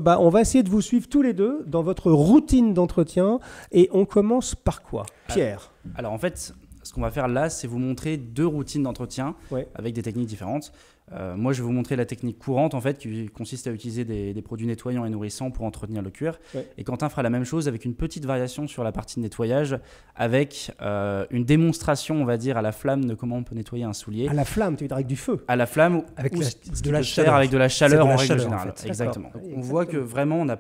On va essayer de vous suivre tous les deux dans votre routine d'entretien. Et on commence par quoi, Pierre? Alors en fait, ce qu'on va faire là, c'est vous montrer 2 routines d'entretien Ouais. avec des techniques différentes. Moi, je vais vous montrer la technique courante en fait, qui consiste à utiliser des produits nettoyants et nourrissants pour entretenir le cuir. Ouais. Et Quentin fera la même chose avec une petite variation sur la partie nettoyage, avec une démonstration, on va dire, à la flamme de comment on peut nettoyer un soulier. À la flamme, tu veux dire avec du feu? À la flamme, Avec ou de la faire chaleur. avec de la chaleur C'est de la en règle chaleur, en générale. fait. Exactement. D'accord. On voit que vraiment, on n'a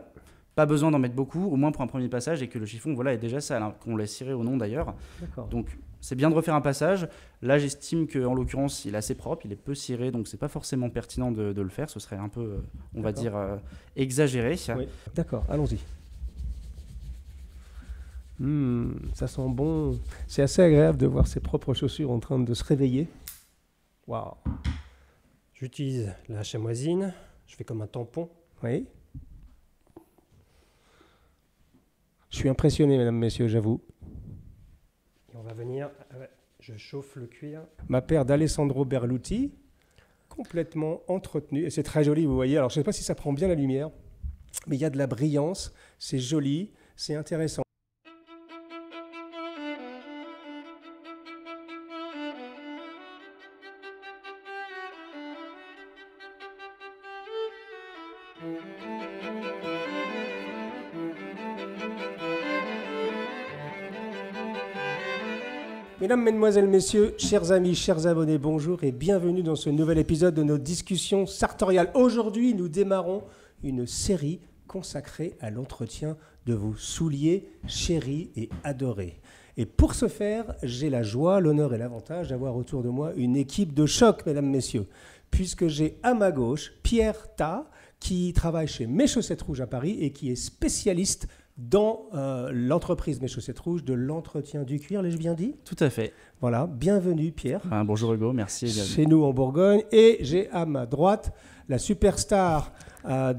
pas besoin d'en mettre beaucoup, au moins pour un premier passage, et que le chiffon est déjà sale, hein, qu'on laisse cirer ou non d'ailleurs. D'accord. Donc c'est bien de refaire un passage. Là, j'estime qu'en l'occurrence, il est assez propre, il est peu ciré, donc c'est pas forcément pertinent de le faire. Ce serait un peu, on va dire, exagéré. Oui. D'accord, allons-y. Ça sent bon. C'est assez agréable de voir ses propres chaussures en train de se réveiller. Waouh. J'utilise la chamoisine, je fais comme un tampon. Oui. Je suis impressionné, mesdames, messieurs, j'avoue. Et on va venir, je chauffe le cuir. Ma paire d'Alessandro Berluti, complètement entretenue. Et c'est très joli, vous voyez. Alors, je ne sais pas si ça prend bien la lumière, mais il y a de la brillance. C'est joli, c'est intéressant. Mesdames, Mesdemoiselles, Messieurs, chers amis, chers abonnés, bonjour et bienvenue dans ce nouvel épisode de nos discussions sartoriales. Aujourd'hui, nous démarrons une série consacrée à l'entretien de vos souliers chéris et adorés. Et pour ce faire, j'ai la joie, l'honneur et l'avantage d'avoir autour de moi une équipe de choc, mesdames, messieurs, puisque j'ai à ma gauche Pierre Ta, qui travaille chez Mes Chaussettes Rouges à Paris et qui est spécialiste dans l'entreprise Mes Chaussettes Rouges de l'entretien du cuir, l'ai-je bien dit? Tout à fait. Voilà, bienvenue Pierre. Bonjour Hugo, merci. Chez nous en Bourgogne. Et j'ai à ma droite la superstar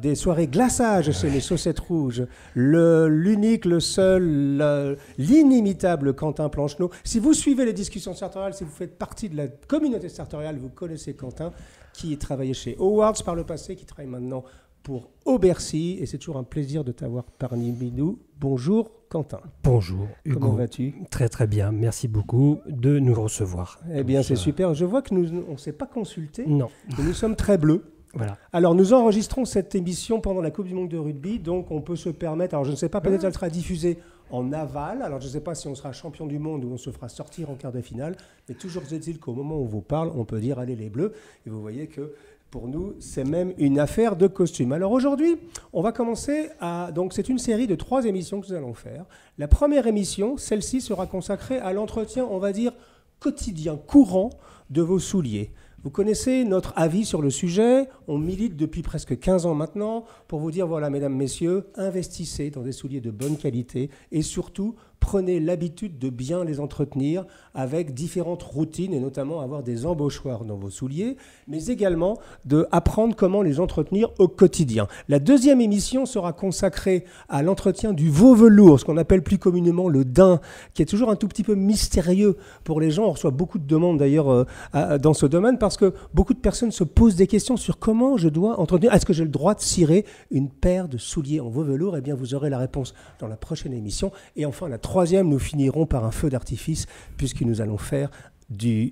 des soirées glaçage chez Mes Chaussettes Rouges, l'unique, le seul, l'inimitable Quentin Plancheneau. Si vous suivez les discussions sartoriales, si vous faites partie de la communauté sartoriale, vous connaissez Quentin, qui travaillait chez Howards par le passé, qui travaille maintenant pour Aubercy, et c'est toujours un plaisir de t'avoir parmi nous. Bonjour Quentin. Bonjour Hugo. Comment vas-tu? Très très bien, merci beaucoup de nous recevoir. Eh bien c'est super, je vois que on ne s'est pas consulté, Non, et nous sommes très bleus. voilà. Alors nous enregistrons cette émission pendant la Coupe du Monde de rugby, donc on peut se permettre, alors je ne sais pas, peut-être elle sera diffusée en aval, alors je ne sais pas si on sera champion du monde ou on se fera sortir en quart de finale, mais toujours est-il qu'au moment où on vous parle, on peut dire allez les bleus, et vous voyez que pour nous, c'est même une affaire de costume. Alors aujourd'hui, on va commencer à... Donc c'est une série de 3 émissions que nous allons faire. La première émission, celle-ci sera consacrée à l'entretien, on va dire, quotidien, courant de vos souliers. Vous connaissez notre avis sur le sujet, on milite depuis presque 15 ans maintenant pour vous dire, voilà, mesdames, messieurs, investissez dans des souliers de bonne qualité et surtout, prenez l'habitude de bien les entretenir avec différentes routines et notamment avoir des embauchoirs dans vos souliers, mais également d'apprendre comment les entretenir au quotidien. La deuxième émission sera consacrée à l'entretien du veau velours, ce qu'on appelle plus communément le daim, qui est toujours un tout petit peu mystérieux pour les gens. On reçoit beaucoup de demandes d'ailleurs dans ce domaine parce que beaucoup de personnes se posent des questions sur comment je dois entretenir. Est-ce que j'ai le droit de cirer une paire de souliers en veau velours? Eh bien, vous aurez la réponse dans la prochaine émission. Et enfin, la troisième, nous finirons par un feu d'artifice puisque nous allons faire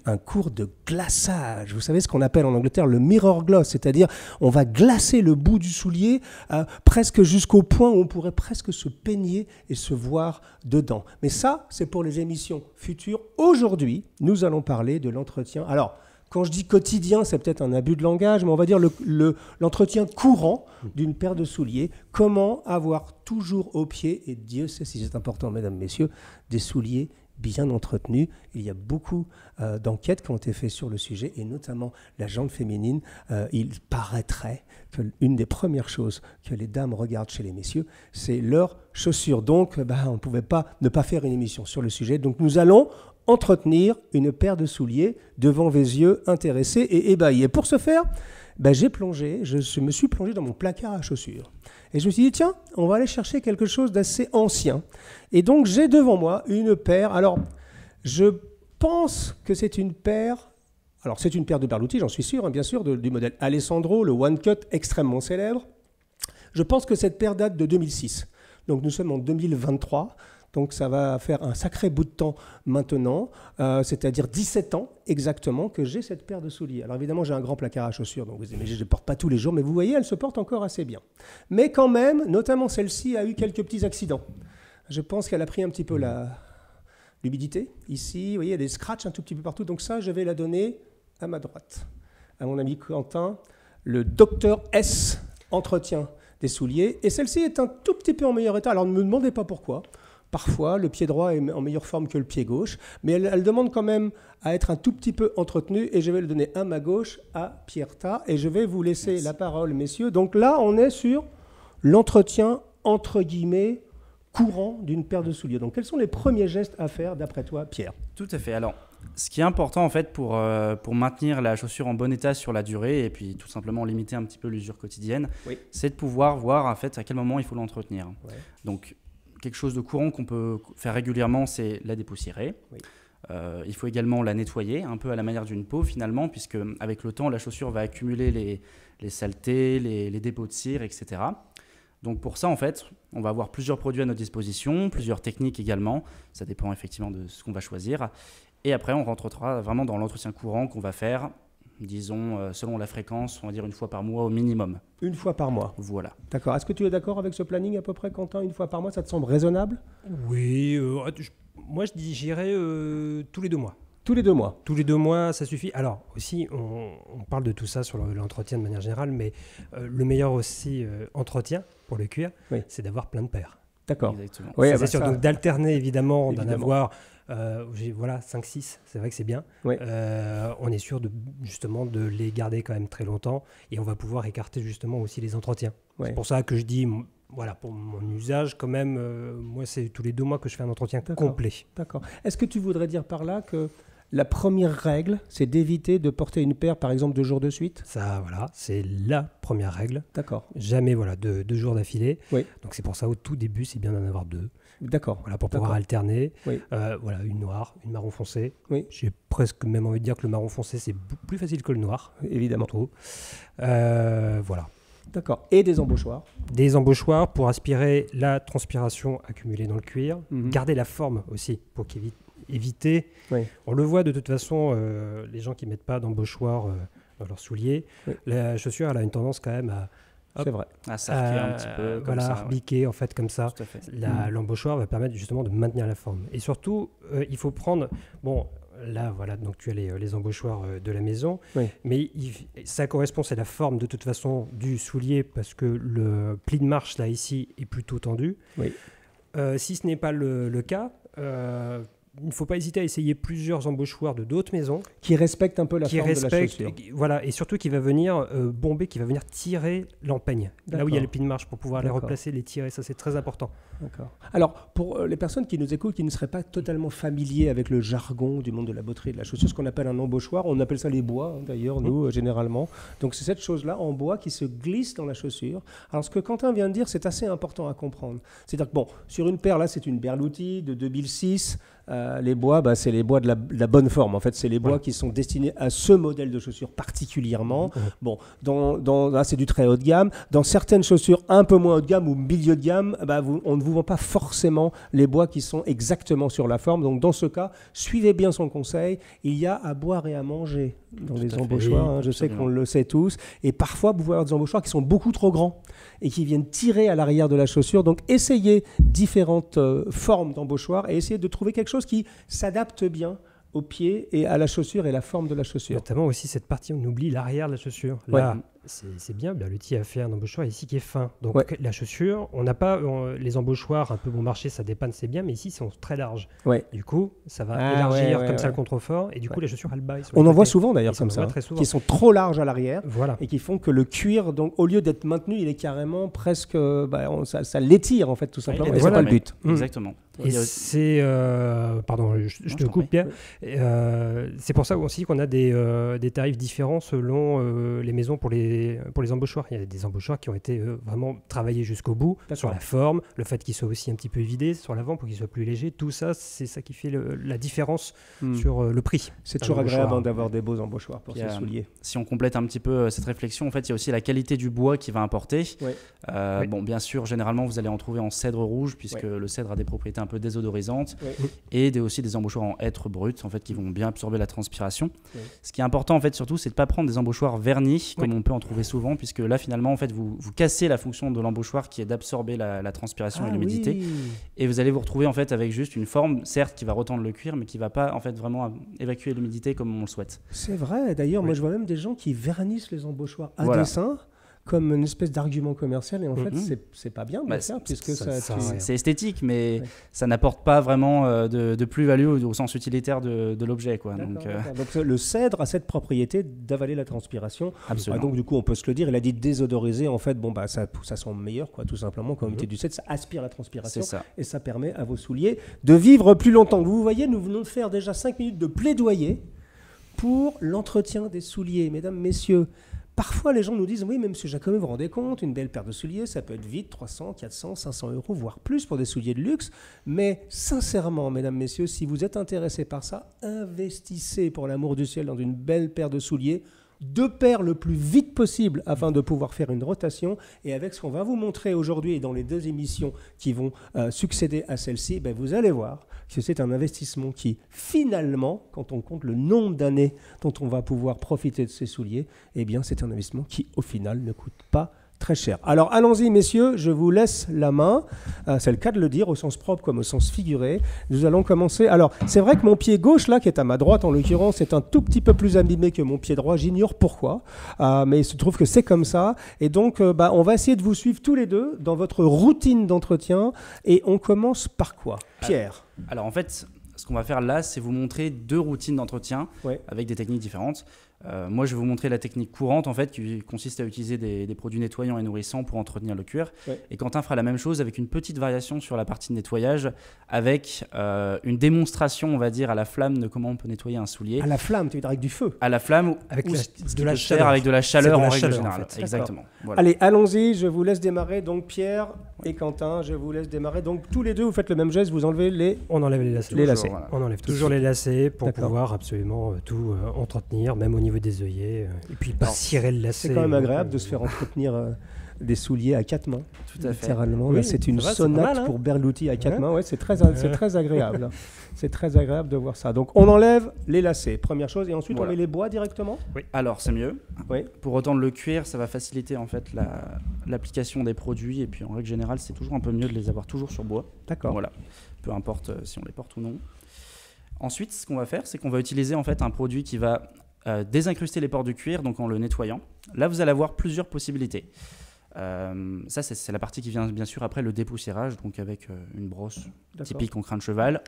un cours de glaçage. Vous savez ce qu'on appelle en Angleterre le mirror gloss, c'est-à-dire on va glacer le bout du soulier presque jusqu'au point où on pourrait presque se peigner et se voir dedans. Mais ça, c'est pour les émissions futures. Aujourd'hui, nous allons parler de l'entretien. Alors, quand je dis quotidien, c'est peut-être un abus de langage, mais on va dire l'entretien courant d'une paire de souliers. Comment avoir toujours au pied, et Dieu sait si c'est important, mesdames, messieurs, des souliers bien entretenus. Il y a beaucoup d'enquêtes qui ont été faites sur le sujet, et notamment la jante féminine. Il paraîtrait qu'une des premières choses que les dames regardent chez les messieurs, c'est leurs chaussures. Donc, on ne pouvait pas ne pas faire une émission sur le sujet. Donc, nous allons entretenir une paire de souliers devant vos yeux intéressés et ébahis. Et pour ce faire, je me suis plongé dans mon placard à chaussures. Et je me suis dit, tiens, on va aller chercher quelque chose d'assez ancien. Et donc, j'ai devant moi une paire. Alors, je pense que c'est une paire... Alors, c'est une paire de Berluti, j'en suis sûr, hein, bien sûr, du modèle Alessandro, le One Cut extrêmement célèbre. Je pense que cette paire date de 2006. Donc nous sommes en 2023. Donc ça va faire un sacré bout de temps maintenant, c'est-à-dire 17 ans exactement que j'ai cette paire de souliers. Alors évidemment, j'ai un grand placard à chaussures, donc vous imaginez, je ne les porte pas tous les jours, mais vous voyez, elle se porte encore assez bien. Mais quand même, notamment celle-ci a eu quelques petits accidents. Je pense qu'elle a pris un petit peu l'humidité. Ici, vous voyez, il y a des scratchs un tout petit peu partout. Donc ça, je vais la donner à ma droite, à mon ami Quentin, le Dr S entretien des souliers. Et celle-ci est un tout petit peu en meilleur état. Alors ne me demandez pas pourquoi. Parfois, le pied droit est en meilleure forme que le pied gauche, mais elle demande quand même à être un tout petit peu entretenue, et je vais le donner à ma gauche, à Pierre Tart, et je vais vous laisser la parole, messieurs. Donc là, on est sur l'entretien, entre guillemets, courant d'une paire de souliers. Donc quels sont les premiers gestes à faire, d'après toi, Pierre ? Tout à fait. Alors, ce qui est important en fait pour maintenir la chaussure en bon état sur la durée et puis tout simplement limiter un petit peu l'usure quotidienne, c'est de pouvoir voir en fait à quel moment il faut l'entretenir. Ouais. Donc, quelque chose de courant qu'on peut faire régulièrement, c'est la dépoussiérer. Oui. Il faut également la nettoyer, un peu à la manière d'une peau finalement, puisque avec le temps, la chaussure va accumuler les saletés, les dépôts de cire, etc. Donc pour ça, en fait, on va avoir plusieurs produits à notre disposition, plusieurs techniques également. Ça dépend effectivement de ce qu'on va choisir. Et après, on rentrera vraiment dans l'entretien courant qu'on va faire, disons, selon la fréquence, on va dire une fois par mois au minimum. Une fois par mois. Voilà. D'accord. Est-ce que tu es d'accord avec ce planning à peu près, Quentin, une fois par mois? Ça te semble raisonnable? Oui. Moi, j'irais tous les 2 mois. Tous les 2 mois. Tous les 2 mois, ça suffit. Alors, aussi, on parle de tout ça sur l'entretien de manière générale, mais le meilleur aussi entretien pour le cuir, c'est d'avoir plein de paires. D'accord. Exactement. Oui, c'est sûr. Donc, d'alterner, évidemment, d'en avoir 5-6, c'est vrai que c'est bien. Oui. On est sûr justement de les garder quand même très longtemps et on va pouvoir écarter justement aussi les entretiens. Oui. C'est pour ça que je dis, voilà, pour mon usage quand même, moi c'est tous les 2 mois que je fais un entretien complet. D'accord. Est-ce que tu voudrais dire par là que la première règle, c'est d'éviter de porter une paire, par exemple, 2 jours de suite? Ça, voilà, c'est la première règle. D'accord. Jamais, voilà, 2 jours d'affilée. Oui. Donc c'est pour ça, au tout début, c'est bien d'en avoir 2. D'accord. Voilà, pour pouvoir alterner. Oui. Voilà, une noire, une marron foncé. Oui. J'ai presque même envie de dire que le marron foncé, c'est plus facile que le noir. Évidemment. Voilà. D'accord. Et des embauchoirs? Des embauchoirs pour aspirer la transpiration accumulée dans le cuir. Garder la forme aussi, pour éviter. Oui. On le voit de toute façon, les gens qui ne mettent pas d'embauchoir dans leurs souliers, la chaussure, elle a une tendance quand même à... C'est vrai. À s'arquer un petit peu. Comme ça, arbiquer en fait comme ça. Tout à fait. L'embauchoir va permettre justement de maintenir la forme. Et surtout, il faut prendre... Bon, là, voilà, donc tu as les embauchoirs de la maison. Oui. Mais ça correspond, c'est la forme de toute façon du soulier parce que le pli de marche là, ici, est plutôt tendu. Oui. Si ce n'est pas le cas... il ne faut pas hésiter à essayer plusieurs embauchoirs de d'autres maisons. Qui respectent un peu la forme de la chaussure. Voilà, et surtout qui va venir bomber, qui va venir tirer l'empeigne. Là où il y a le pli de marche pour pouvoir les replacer, les tirer, ça c'est très important. D'accord. Alors, pour les personnes qui nous écoutent, qui ne seraient pas totalement familiers avec le jargon du monde de la botterie et de la chaussure, ce qu'on appelle un embauchoir, on appelle ça les bois, d'ailleurs, nous, généralement. Donc c'est cette chose-là, en bois, qui se glisse dans la chaussure. Alors ce que Quentin vient de dire, c'est assez important à comprendre. C'est-à-dire que, bon, sur une paire, là, c'est une Berluti de 2006. Les bois, c'est les bois de la bonne forme. En fait, c'est les bois qui sont destinés à ce modèle de chaussure particulièrement. Bon, là, c'est du très haut de gamme. Dans certaines chaussures un peu moins haut de gamme ou milieu de gamme, on ne vous vend pas forcément les bois qui sont exactement sur la forme. Donc, dans ce cas, suivez bien son conseil. Il y a à boire et à manger dans les embauchoirs. Je sais qu'on le sait tous. Et parfois, vous pouvez avoir des embauchoirs qui sont beaucoup trop grands et qui viennent tirer à l'arrière de la chaussure. Donc, essayez différentes formes d'embauchoirs et essayez de trouver quelque chose qui s'adapte bien au pied et à la chaussure et la forme de la chaussure. Notamment aussi cette partie, on oublie l'arrière de la chaussure. Là, c'est bien, Berluti a fait un embauchoir ici qui est fin. Donc la chaussure, on n'a pas les embauchoirs un peu bon marché, ça dépanne, c'est bien, mais ici, ils sont très larges. Du coup, ça va élargir comme ça le contrefort et du coup, la chaussure, elle baille. On en voit souvent d'ailleurs comme ça, qui sont trop larges à l'arrière et qui font que le cuir, donc, au lieu d'être maintenu, il est carrément presque... ça l'étire en fait, tout simplement. Et c'est pas le but. Exactement. Et c'est... pardon, je te coupe, Pierre. C'est pour ça aussi qu'on a des tarifs différents selon les maisons pour les embauchoirs. Il y a des embauchoirs qui ont été vraiment travaillés jusqu'au bout, sur la forme, le fait qu'ils soient aussi un petit peu vidés sur l'avant pour qu'ils soient plus légers. Tout ça, c'est ça qui fait la différence sur le prix. C'est toujours agréable d'avoir des beaux embauchoirs pour ces souliers. Si on complète un petit peu cette réflexion, en fait, il y a aussi la qualité du bois qui va importer. Bon, bien sûr, généralement, vous allez en trouver en cèdre rouge, puisque le cèdre a des propriétés un peu désodorisante et aussi des embauchoirs en hêtre brut en fait, qui vont bien absorber la transpiration. Ce qui est important en fait, surtout, c'est de ne pas prendre des embauchoirs vernis comme on peut en trouver souvent, puisque là finalement en fait, vous cassez la fonction de l'embauchoir qui est d'absorber la transpiration et l'humidité, et vous allez vous retrouver en fait, avec juste une forme certes qui va retendre le cuir mais qui ne va pas en fait, vraiment évacuer l'humidité comme on le souhaite. C'est vrai, d'ailleurs moi je vois même des gens qui vernissent les embauchoirs à dessin comme une espèce d'argument commercial, et en fait c'est pas bien de le faire, puisque c'est esthétique, mais ça n'apporte pas vraiment de plus-value au sens utilitaire de l'objet, quoi. Donc le cèdre a cette propriété d'avaler la transpiration. Absolument. Donc du coup on peut se le dire, il a dit désodoriser, en fait ça sent meilleur, quoi, tout simplement, quand on du cèdre, ça aspire la transpiration et ça permet à vos souliers de vivre plus longtemps. Vous voyez, nous venons de faire déjà 5 minutes de plaidoyer pour l'entretien des souliers, mesdames, messieurs. Parfois, les gens nous disent « Oui, mais monsieur Jacomet, vous vous rendez compte, une belle paire de souliers, ça peut être vite 300, 400, 500 €, voire plus pour des souliers de luxe. » Mais sincèrement, mesdames, messieurs, si vous êtes intéressés par ça, investissez pour l'amour du ciel dans une belle paire de souliers, 2 paires le plus vite possible afin de pouvoir faire une rotation. Et avec ce qu'on va vous montrer aujourd'hui et dans les 2 émissions qui vont succéder à celle-ci, vous allez voir que c'est un investissement qui, finalement, quand on compte le nombre d'années dont on va pouvoir profiter de ces souliers, eh bien, c'est un investissement qui, au final, ne coûte pas très cher. Alors, allons-y, messieurs, je vous laisse la main. C'est le cas de le dire, au sens propre comme au sens figuré. Nous allons commencer. Alors, c'est vrai que mon pied gauche, là, qui est à ma droite, en l'occurrence, est un tout petit peu plus abîmé que mon pied droit. J'ignore pourquoi, mais il se trouve que c'est comme ça. Et donc, on va essayer de vous suivre tous les deux dans votre routine d'entretien. Et on commence par quoi, Pierre? Alors, en fait, ce qu'on va faire là, c'est vous montrer 2 routines d'entretien avec des techniques différentes. Moi, je vais vous montrer la technique courante, en fait, qui consiste à utiliser des produits nettoyants et nourrissants pour entretenir le cuir. Et Quentin fera la même chose avec une petite variation sur la partie de nettoyage, avec une démonstration, on va dire, à la flamme de comment on peut nettoyer un soulier. À la flamme, tu veux dire avec du feu? À la flamme, avec de la chaleur. Avec de la chaleur en règle générale. En fait. Exactement. Voilà. Allez, allons-y, je vous laisse démarrer. Donc, Pierre et Quentin, je vous laisse démarrer. Donc, tous les deux, vous faites le même geste, vous enlevez les... On enlève les lacets. Voilà. On enlève toujours les lacets pour pouvoir absolument tout entretenir, même au niveau des œillets, et puis pas cirer le lacet. C'est quand même agréable de se faire entretenir des souliers à 4 mains. Tout à fait. Littéralement. Oui, c'est une sonate pour Berluti à 4 mains. Ouais, c'est très agréable. C'est très agréable de voir ça. Donc, on enlève les lacets, première chose, et ensuite on met les bois directement. Alors, c'est mieux. Pour retendre le cuir, ça va faciliter en fait l'application des produits, et puis en règle générale, c'est toujours un peu mieux de les avoir toujours sur bois. D'accord. Voilà. Peu importe si on les porte ou non. Ensuite, ce qu'on va faire, c'est qu'on va utiliser en fait un produit qui va désincruster les pores du cuir, donc en le nettoyant. Là, vous allez avoir plusieurs possibilités. Ça, c'est la partie qui vient bien sûr après le dépoussiérage, donc avec une brosse typique en crin de cheval,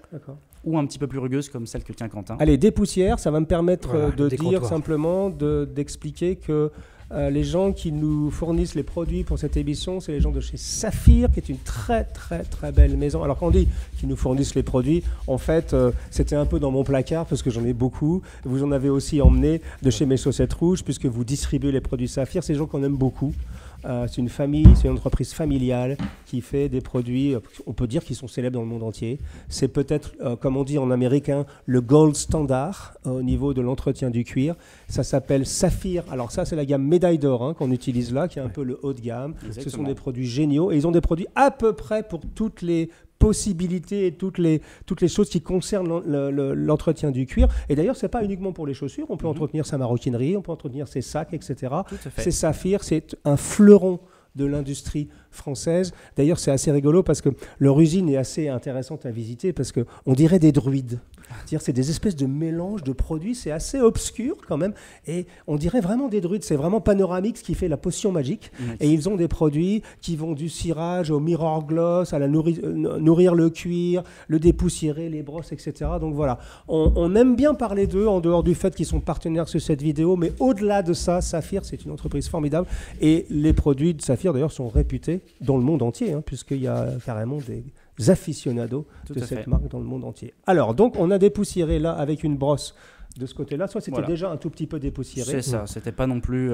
ou un petit peu plus rugueuse comme celle que tient Quentin. Allez, dépoussière, ça va me permettre de dire simplement, d'expliquer que les gens qui nous fournissent les produits pour cette émission, c'est les gens de chez Saphir, qui est une très très très belle maison. Alors quand on dit qu'ils nous fournissent les produits, en fait, c'était un peu dans mon placard parce que j'en ai beaucoup. Vous en avez aussi emmené de chez Mes Chaussettes Rouges, puisque vous distribuez les produits Saphir. C'est des gens qu'on aime beaucoup. C'est une famille, c'est une entreprise familiale qui fait des produits, on peut dire qu'ils sont célèbres dans le monde entier. C'est peut-être, comme on dit en américain, le gold standard au niveau de l'entretien du cuir. Ça s'appelle Saphir. Alors ça, c'est la gamme médaille d'or qu'on utilise là, qui est un peu le haut de gamme. Exactement. Ce sont des produits géniaux et ils ont des produits à peu près pour toutes les possibilités et toutes les choses qui concernent l'entretien du cuir. Et d'ailleurs, ce n'est pas uniquement pour les chaussures. On peut entretenir sa maroquinerie, on peut entretenir ses sacs, etc. C'est Saphir, c'est un fleuron de l'industrie française. D'ailleurs, c'est assez rigolo parce que leur usine est assez intéressante à visiter parce qu'on dirait des druides. C'est-à-dire, c'est des espèces de mélanges de produits, c'est assez obscur quand même, et on dirait vraiment des druides. C'est vraiment Panoramix qui fait la potion magique, et ils ont des produits qui vont du cirage au mirror gloss, à nourrir le cuir, le dépoussiérer, les brosses, etc. Donc voilà, on aime bien parler d'eux en dehors du fait qu'ils sont partenaires sur cette vidéo, mais au-delà de ça, Saphir, c'est une entreprise formidable, et les produits de Saphir d'ailleurs sont réputés dans le monde entier, puisqu'il y a carrément aficionados de cette marque dans le monde entier. Alors, donc, on a dépoussiéré là avec une brosse de ce côté-là. Soit c'était déjà un tout petit peu dépoussiéré. C'est ça, c'était pas non plus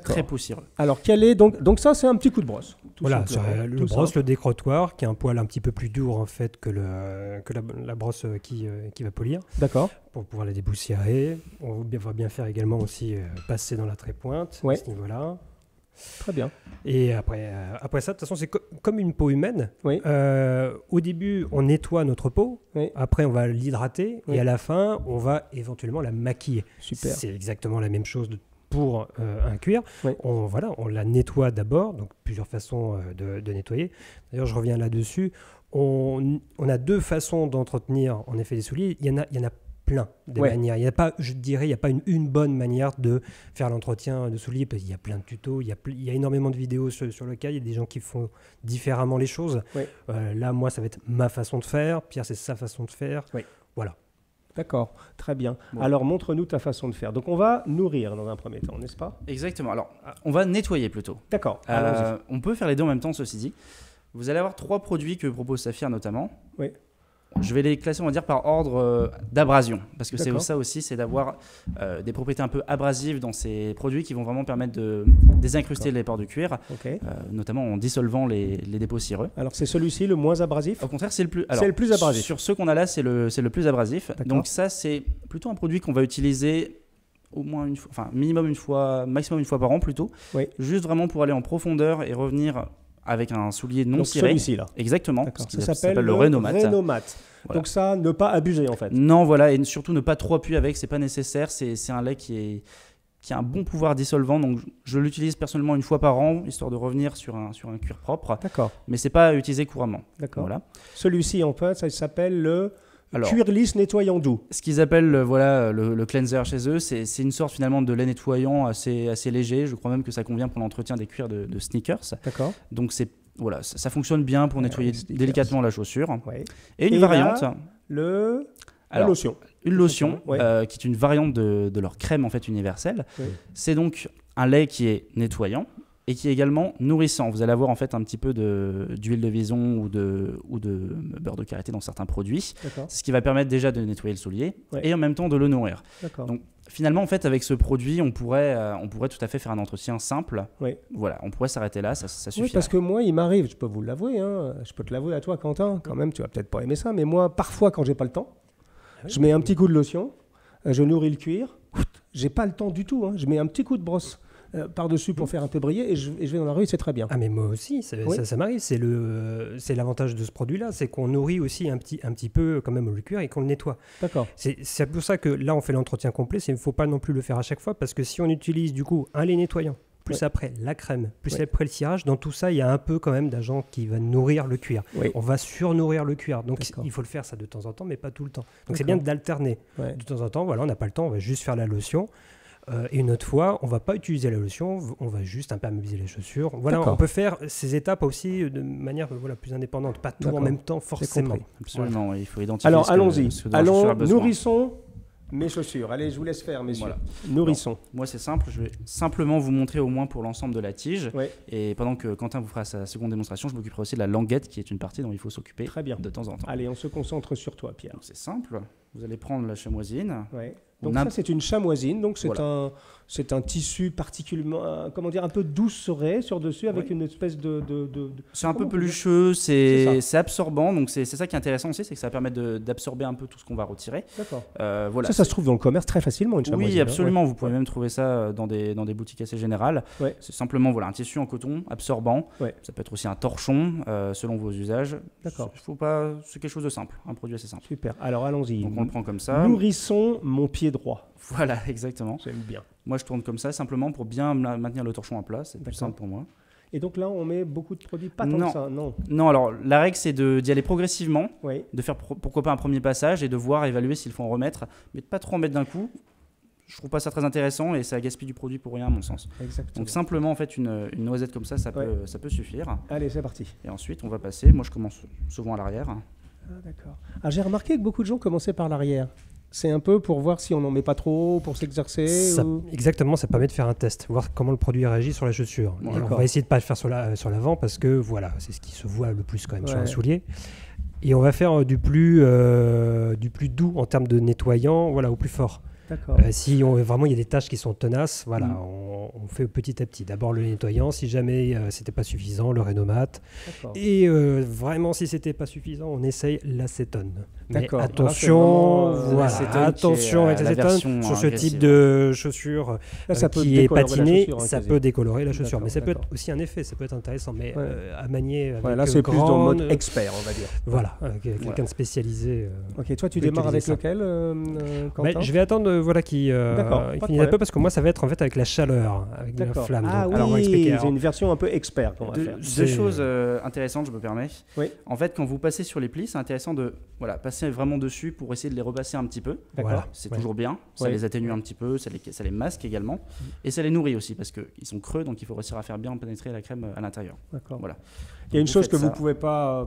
très poussiéreux. Alors, quel est donc ça, c'est un petit coup de brosse. Voilà, le brosse, le décrottoir, qui est un poil un petit peu plus dur en fait que la brosse qui va polir. D'accord. Pour pouvoir la dépoussiérer. On va bien faire également aussi passer dans la trépointe à ce niveau-là. Très bien. Et après ça, de toute façon, c'est comme une peau humaine. Oui. Au début, on nettoie notre peau. Oui. Après, on va l'hydrater. Oui. Et à la fin, on va éventuellement la maquiller. Super. C'est exactement la même chose pour un cuir. Oui. On la nettoie d'abord. Donc, plusieurs façons de nettoyer. D'ailleurs, je reviens là-dessus. On a deux façons d'entretenir, en effet, les souliers. Il y en a plein de manières. Il n'y a pas, je dirais, il n'y a pas une bonne manière de faire l'entretien de souliers, parce qu'il y a plein de tutos, il y a énormément de vidéos sur le cas, il y a des gens qui font différemment les choses. Oui. Là, moi, ça va être ma façon de faire, Pierre, c'est sa façon de faire. Oui. Voilà. D'accord, très bien. Bon. Alors, montre-nous ta façon de faire. Donc, on va nourrir dans un premier temps, n'est-ce pas? Exactement. Alors, on va nettoyer plutôt. D'accord. On peut faire les deux en même temps, ceci dit. Vous allez avoir 3 produits que propose Saphir notamment. Oui. Je vais les classer, on va dire, par ordre d'abrasion. Parce que c'est ça aussi, c'est d'avoir des propriétés un peu abrasives dans ces produits qui vont vraiment permettre de désincruster les pores du cuir, notamment en dissolvant les dépôts cireux. Alors, c'est celui-ci le moins abrasif? Au contraire, c'est le plus, c'est le plus abrasif. Sur ceux qu'on a là, c'est le plus abrasif. Donc ça, c'est plutôt un produit qu'on va utiliser au moins une fois, enfin minimum une fois, maximum une fois par an plutôt. Oui. Juste vraiment pour aller en profondeur et revenir avec un soulier non ciré. Celui-ci là. Exactement. Ça s'appelle le Renomat. Voilà. Donc ça, ne pas abuser en fait. Non, voilà, et surtout ne pas trop appuyer avec, c'est pas nécessaire. C'est un lait qui a un bon pouvoir dissolvant, donc je l'utilise personnellement une fois par an, histoire de revenir sur un cuir propre. D'accord. Mais c'est pas utilisé couramment. D'accord. Voilà. Celui-ci en fait, ça s'appelle le cuir lisse nettoyant doux. Ce qu'ils appellent le cleanser chez eux, c'est une sorte finalement de lait nettoyant assez léger. Je crois même que ça convient pour l'entretien des cuirs de sneakers. D'accord. Donc ça fonctionne bien pour nettoyer délicatement la chaussure. Ouais. Et une variante. La lotion. Une lotion qui est une variante de leur crème en fait universelle. Ouais. C'est donc un lait qui est nettoyant et qui est également nourrissant. Vous allez avoir en fait un petit peu d'huile de vison ou de beurre de karité dans certains produits, ce qui va permettre déjà de nettoyer le soulier et en même temps de le nourrir. Donc finalement en fait avec ce produit on pourrait tout à fait faire un entretien simple. Voilà, on pourrait s'arrêter là, ça suffit. Oui, parce que moi il m'arrive, je peux vous l'avouer, je peux te l'avouer à toi Quentin, quand même tu vas peut-être pas aimer ça, mais moi parfois quand j'ai pas le temps, je mets un petit coup de lotion, je nourris le cuir, j'ai pas le temps du tout, je mets un petit coup de brosse par-dessus pour faire un peu briller et je vais dans la rue, c'est très bien. Ah mais moi aussi, ça m'arrive, c'est l'avantage de ce produit-là, c'est qu'on nourrit aussi un petit peu quand même le cuir et qu'on le nettoie. D'accord. C'est pour ça que là on fait l'entretien complet, il ne faut pas non plus le faire à chaque fois parce que si on utilise du coup un lait nettoyant, plus après la crème, plus après le cirage, dans tout ça il y a un peu quand même d'agent qui va nourrir le cuir. On va surnourrir le cuir, donc il faut le faire ça de temps en temps mais pas tout le temps. Donc c'est bien d'alterner. De temps en temps, voilà, on n'a pas le temps, on va juste faire la lotion. Et une autre fois, on ne va pas utiliser la lotion, on va juste imperméabiliser les chaussures. Voilà, on peut faire ces étapes aussi de manière plus indépendante, pas tout en même temps forcément. Absolument, il faut identifier. Alors allons-y, nourrissons mes chaussures. Allez, je vous laisse faire, messieurs. Voilà. Nourrissons. Bon, moi, c'est simple. Je vais simplement vous montrer au moins pour l'ensemble de la tige. Et pendant que Quentin vous fera sa seconde démonstration, je m'occuperai aussi de la languette, qui est une partie dont il faut s'occuper de temps en temps. Allez, on se concentre sur toi, Pierre. C'est simple. Vous allez prendre la chamoisine. Donc ça, c'est une chamoisine. Donc c'est un tissu particulièrement, un peu douceré sur dessus avec une espèce de c'est un peu pelucheux, c'est absorbant. Donc c'est ça qui est intéressant aussi, c'est que ça va permettre d'absorber un peu tout ce qu'on va retirer. D'accord. Voilà. Ça se trouve dans le commerce très facilement, une chamoisine. Oui, absolument. Vous pouvez même trouver ça dans des boutiques assez générales. C'est simplement un tissu en coton absorbant. Ça peut être aussi un torchon selon vos usages. D'accord. C'est quelque chose de simple, un produit assez simple. Super. Alors allons-y. Donc on le prend comme ça. Nourrissons mon pied droit. Voilà, exactement. J'aime bien. Moi, je tourne comme ça, simplement pour bien maintenir le torchon à plat. C'est plus simple pour moi. Et donc là, on met beaucoup de produits, pas tant que ça, non. Non, alors la règle, c'est d'y aller progressivement, de faire pourquoi pas un premier passage et de voir, évaluer s'il faut en remettre, mais de pas trop en mettre d'un coup. Je trouve pas ça très intéressant et ça gaspille du produit pour rien, à mon sens. Exactement. Donc simplement, en fait, une noisette comme ça, ça peut suffire. Allez, c'est parti. Et ensuite, on va passer. Moi, je commence souvent à l'arrière. Ah, d'accord. Ah, j'ai remarqué que beaucoup de gens commençaient par l'arrière. C'est un peu pour voir si on n'en met pas trop, pour s'exercer Exactement, ça permet de faire un test, voir comment le produit réagit sur la chaussure. On va essayer de ne pas le faire sur l'avant parce que voilà, c'est ce qui se voit le plus quand même sur un soulier. Et on va faire du plus doux en termes de nettoyant, voilà, au plus fort. Si vraiment il y a des tâches qui sont tenaces, voilà, on fait petit à petit. D'abord le nettoyant, si jamais c'était pas suffisant, le Rénomate. Et vraiment si c'était pas suffisant, on essaye l'acétone. Mais attention, attention avec l'acétone sur ce type de chaussure qui est patinée, ça peut décolorer la chaussure. Mais ça peut être aussi un effet, ça peut être intéressant, mais à manier. Là c'est plus dans le mode expert, on va dire. Voilà, quelqu'un de spécialisé. Ok, toi tu démarres avec lequel, Quentin ? Je vais attendre qui finit un peu parce que moi ça va être en fait avec la chaleur, avec la flamme. Ah donc, oui, c'est une version un peu expert qu'on va faire. Deux choses intéressantes, je me permets. Oui. En fait, quand vous passez sur les plis, c'est intéressant de passer vraiment dessus pour essayer de les repasser un petit peu. Voilà. C'est toujours bien, ça les atténue un petit peu, ça les masque également et ça les nourrit aussi parce qu'ils sont creux, donc il faut réussir à faire bien pénétrer la crème à l'intérieur. D'accord. Voilà. Il y a une chose que vous ne pouvez pas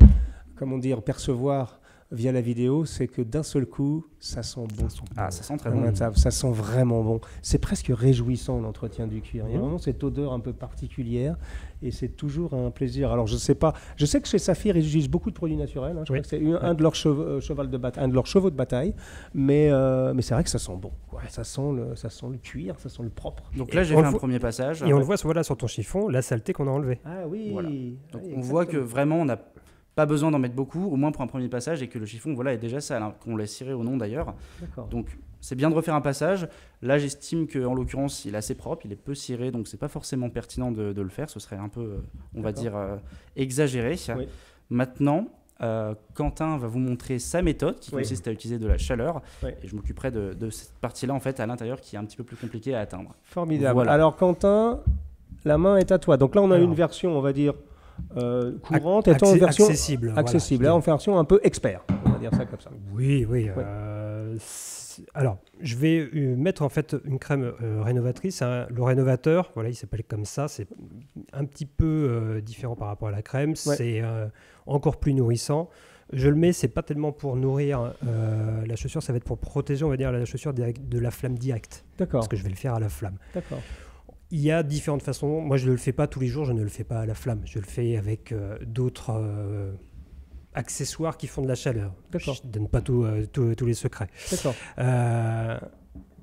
percevoir via la vidéo, c'est que d'un seul coup, ça sent bon. Ça sent très bon. Ça sent vraiment bon. C'est presque réjouissant l'entretien du cuir. Il y a vraiment cette odeur un peu particulière et c'est toujours un plaisir. Alors je sais pas, je sais que chez Saphir ils utilisent beaucoup de produits naturels. Je crois que c'est un de leurs chevaux de bataille, mais c'est vrai que ça sent bon. Ça sent le cuir, ça sent le propre. Donc là j'ai fait un premier passage. Et on le voit sur ton chiffon, la saleté qu'on a enlevée. Ah oui. Voilà. Donc on voit que vraiment on a pas besoin d'en mettre beaucoup, au moins pour un premier passage, et que le chiffon est déjà sale, qu'on l'ait ciré ou non d'ailleurs. Donc c'est bien de refaire un passage. Là j'estime qu'en l'occurrence il est assez propre, il est peu ciré, donc c'est pas forcément pertinent de le faire, ce serait un peu, on va dire, exagéré. Oui. Maintenant, Quentin va vous montrer sa méthode qui consiste à utiliser de la chaleur, et je m'occuperai de cette partie-là en fait à l'intérieur qui est un petit peu plus compliquée à atteindre. Formidable. Voilà. Alors Quentin, la main est à toi. Donc là on a une version, on va dire, courante, étant en version accessible. Voilà, là en version un peu expert, on va dire ça comme ça. Oui. Alors, je vais mettre en fait une crème rénovatrice. Le rénovateur, il s'appelle comme ça. C'est un petit peu différent par rapport à la crème. C'est encore plus nourrissant. Je le mets, c'est pas tellement pour nourrir la chaussure, ça va être pour protéger, on va dire, la chaussure de la flamme directe. D'accord. Parce que je vais le faire à la flamme. D'accord. Il y a différentes façons. Moi, je ne le fais pas tous les jours, je ne le fais pas à la flamme. Je le fais avec d'autres accessoires qui font de la chaleur. D'accord. Je ne donne pas tous les secrets. D'accord.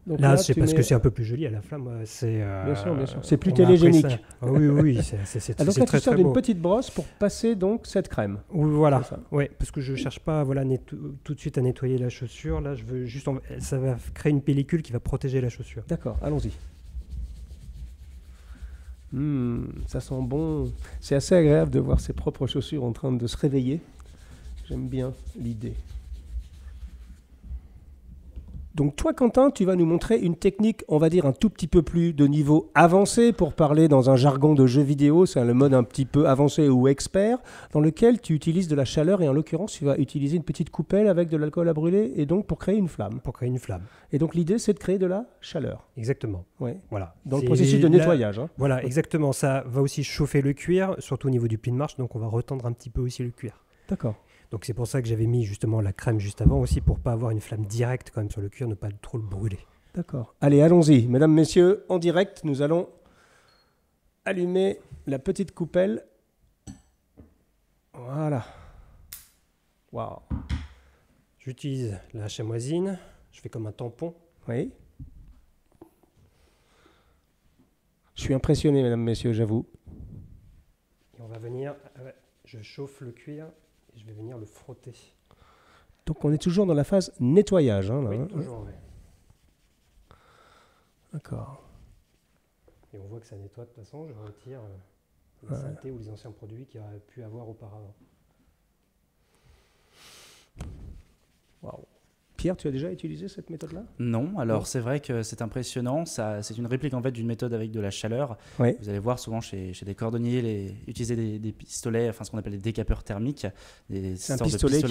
Donc là, c'est parce que c'est un peu plus joli à la flamme. Bien sûr. C'est plus télégénique. Oui, c'est donc là, tu sors d'une petite brosse pour passer donc cette crème. Voilà. Oui, parce que je ne cherche pas tout de suite à nettoyer la chaussure. Là, je veux juste, ça va créer une pellicule qui va protéger la chaussure. D'accord, allons-y. Ça sent bon. C'est assez agréable de voir ses propres chaussures en train de se réveiller. J'aime bien l'idée. Donc toi, Quentin, tu vas nous montrer une technique, on va dire, un tout petit peu plus de niveau avancé, pour parler dans un jargon de jeu vidéo, c'est le mode un petit peu avancé ou expert, dans lequel tu utilises de la chaleur, et en l'occurrence, tu vas utiliser une petite coupelle avec de l'alcool à brûler, et donc pour créer une flamme. Et donc l'idée, c'est de créer de la chaleur. Exactement. Ouais. Voilà. Dans le processus de nettoyage. Voilà, exactement. Ça va aussi chauffer le cuir, surtout au niveau du pli de marche, donc on va retendre un petit peu aussi le cuir. D'accord. Donc c'est pour ça que j'avais mis justement la crème juste avant aussi, pour pas avoir une flamme directe quand même sur le cuir, ne pas trop le brûler. D'accord. Allez, allons-y. Mesdames, messieurs, en direct, nous allons allumer la petite coupelle. Voilà. Waouh. J'utilise la chamoisine. Je fais comme un tampon. Oui. Je suis impressionné, mesdames, messieurs, j'avoue. Et on va venir... je chauffe le cuir. Je vais venir le frotter. Donc on est toujours dans la phase nettoyage. Là, oui, toujours, oui. D'accord. Et on voit que ça nettoie de toute façon. Je retire la saleté ou les anciens produits qu'il y aurait pu avoir auparavant. Waouh. Pierre, tu as déjà utilisé cette méthode-là ? Non, alors c'est vrai que c'est impressionnant. C'est une réplique en fait d'une méthode avec de la chaleur. Oui. Vous allez voir souvent chez des cordonniers utiliser des pistolets, enfin ce qu'on appelle des décapeurs thermiques. C'est un pistolet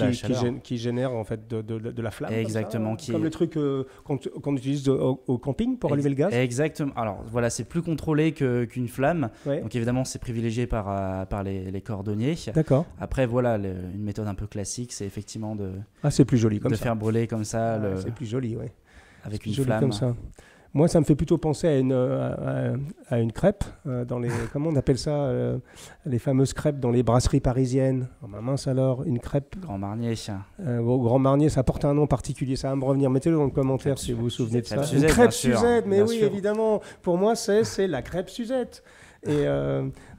qui génère en fait de la flamme. Exactement. Comme le truc qu'on utilise au camping pour allumer le gaz. Exactement. Alors voilà, c'est plus contrôlé qu'une flamme. Ouais. Donc évidemment, c'est privilégié par les cordonniers. D'accord. Après voilà, une méthode un peu classique, c'est effectivement c'est plus joli comme de ça. faire brûler comme ça. C'est plus joli, oui. Avec une flamme. Comme ça. Moi, ça me fait plutôt penser à une crêpe, dans les, comment on appelle ça, les fameuses crêpes dans les brasseries parisiennes. Oh, ma mince alors, une crêpe. Grand Marnier. Au Grand Marnier, ça porte un nom particulier, ça va me revenir. Mettez-le dans le commentaire si vous vous souvenez de ça. Une crêpe Suzette, mais oui, évidemment. Pour moi, c'est la crêpe Suzette. Et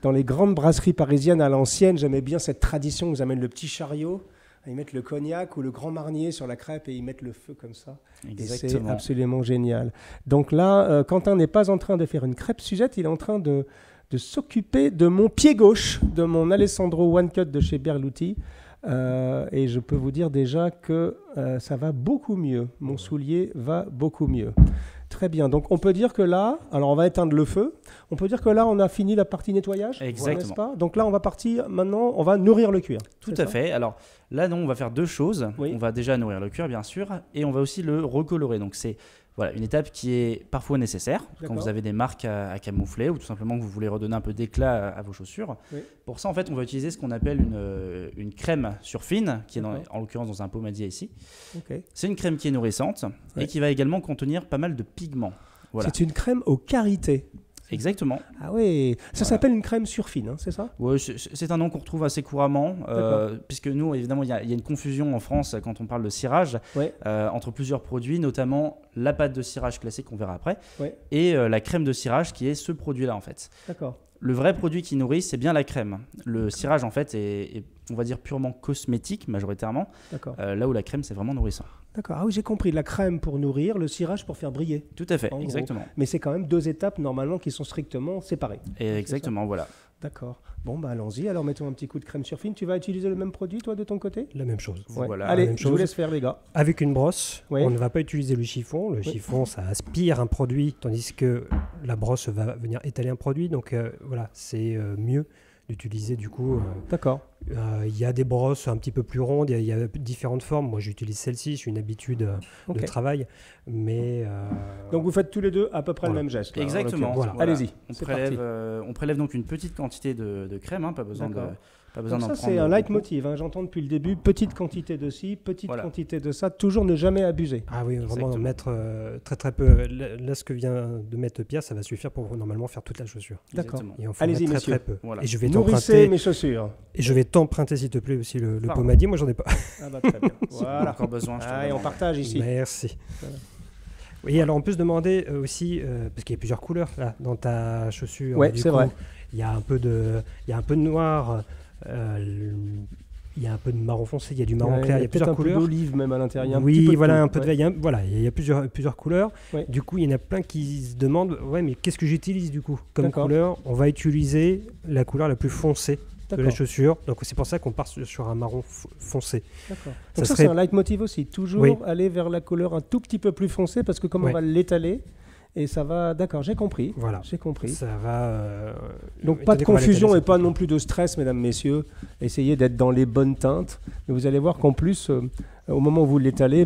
dans les grandes brasseries parisiennes à l'ancienne, j'aimais bien cette tradition où ils amènent le petit chariot. Ils mettent le cognac ou le Grand Marnier sur la crêpe et ils mettent le feu comme ça. Exactement. Et c'est absolument génial. Donc là, Quentin n'est pas en train de faire une crêpe Suzette, il est en train de s'occuper de mon pied gauche, de mon Alessandro One Cut de chez Berluti. Et je peux vous dire déjà que ça va beaucoup mieux. Mon soulier va beaucoup mieux. Très bien. Donc on peut dire que là, alors on va éteindre le feu. On peut dire que là, on a fini la partie nettoyage. Exactement. N'est-ce pas ? Donc là, on va partir maintenant, on va nourrir le cuir. Tout à fait. Alors là, non, on va faire deux choses. Oui. On va déjà nourrir le cuir, bien sûr, et on va aussi le recolorer. Donc c'est une étape qui est parfois nécessaire quand vous avez des marques à camoufler ou tout simplement que vous voulez redonner un peu d'éclat à vos chaussures. Oui. Pour ça, en fait, on va utiliser ce qu'on appelle une crème surfine, qui est en l'occurrence dans un pomadier ici. Okay. C'est une crème qui est nourrissante et qui va également contenir pas mal de pigments. Voilà. C'est une crème aux carités. Exactement. Ah oui, ça s'appelle une crème surfine, hein, c'est ça ? Oui, c'est un nom qu'on retrouve assez couramment, puisque nous, évidemment, il y a une confusion en France quand on parle de cirage entre plusieurs produits, notamment la pâte de cirage classique qu'on verra après, et la crème de cirage qui est ce produit-là en fait. D'accord. Le vrai produit qui nourrit, c'est bien la crème. Le cirage, en fait, est on va dire, purement cosmétique, majoritairement. Là où la crème, c'est vraiment nourrissant. D'accord. Ah oui, j'ai compris. La crème pour nourrir, le cirage pour faire briller. Tout à fait, exactement. Mais c'est quand même deux étapes, normalement, qui sont strictement séparées. Et exactement, voilà. D'accord. Bon, bah allons-y. Alors, mettons un petit coup de crème surfine. Tu vas utiliser le même produit, toi, de ton côté ? La même chose. Voilà. Allez, je vous laisse faire, les gars. Avec une brosse, on ne va pas utiliser le chiffon. Le chiffon, ça aspire un produit, tandis que la brosse va venir étaler un produit. Donc, voilà, c'est mieux d'utiliser, du coup... D'accord. Il y a des brosses un petit peu plus rondes, il y a différentes formes. Moi, j'utilise celle-ci, c'est une habitude de travail. Mais donc, vous faites tous les deux à peu près le même geste. Là, exactement. Voilà. Allez-y. On prélève donc une petite quantité de crème, hein, pas besoin d'en prendre. Ça, c'est un leitmotiv. Hein, j'entends depuis le début, petite quantité de ci, petite quantité de ça. Toujours ne jamais abuser. Ah oui, vraiment mettre très très peu. Là, ce que vient de mettre Pierre, ça va suffire pour normalement faire toute la chaussure. D'accord. Allez-y, messieurs. Très peu. Voilà. Et je vais nourrissez mes chaussures. Et je vais t'emprunter, s'il te plaît, aussi le pomadier. Moi, j'en ai pas. Ah bah très bien. Voilà. Encore besoin. Et on partage ici. Merci. Voilà. Oui, alors on peut se demander aussi, parce qu'il y a plusieurs couleurs là dans ta chaussure. Oui, c'est vrai. Il y a un peu de noir, il y a un peu de marron foncé, il y a du marron clair, il y a plusieurs couleurs. Un peu d'olive même à l'intérieur. Oui, voilà, un peu de il y a plusieurs couleurs. Ouais. Du coup, il y en a plein qui se demandent, mais qu'est-ce que j'utilise du coup comme couleur ? On va utiliser la couleur la plus foncée de la chaussure. Donc c'est pour ça qu'on part sur un marron foncé. D'accord. Donc ça c'est un leitmotiv aussi. Toujours aller vers la couleur un tout petit peu plus foncée parce que comme on va l'étaler, et ça va... D'accord, j'ai compris. Voilà. J'ai compris. Ça va... Donc pas de confusion et pas non plus de stress, mesdames, messieurs. Essayez d'être dans les bonnes teintes. Mais vous allez voir qu'en plus, au moment où vous l'étalez,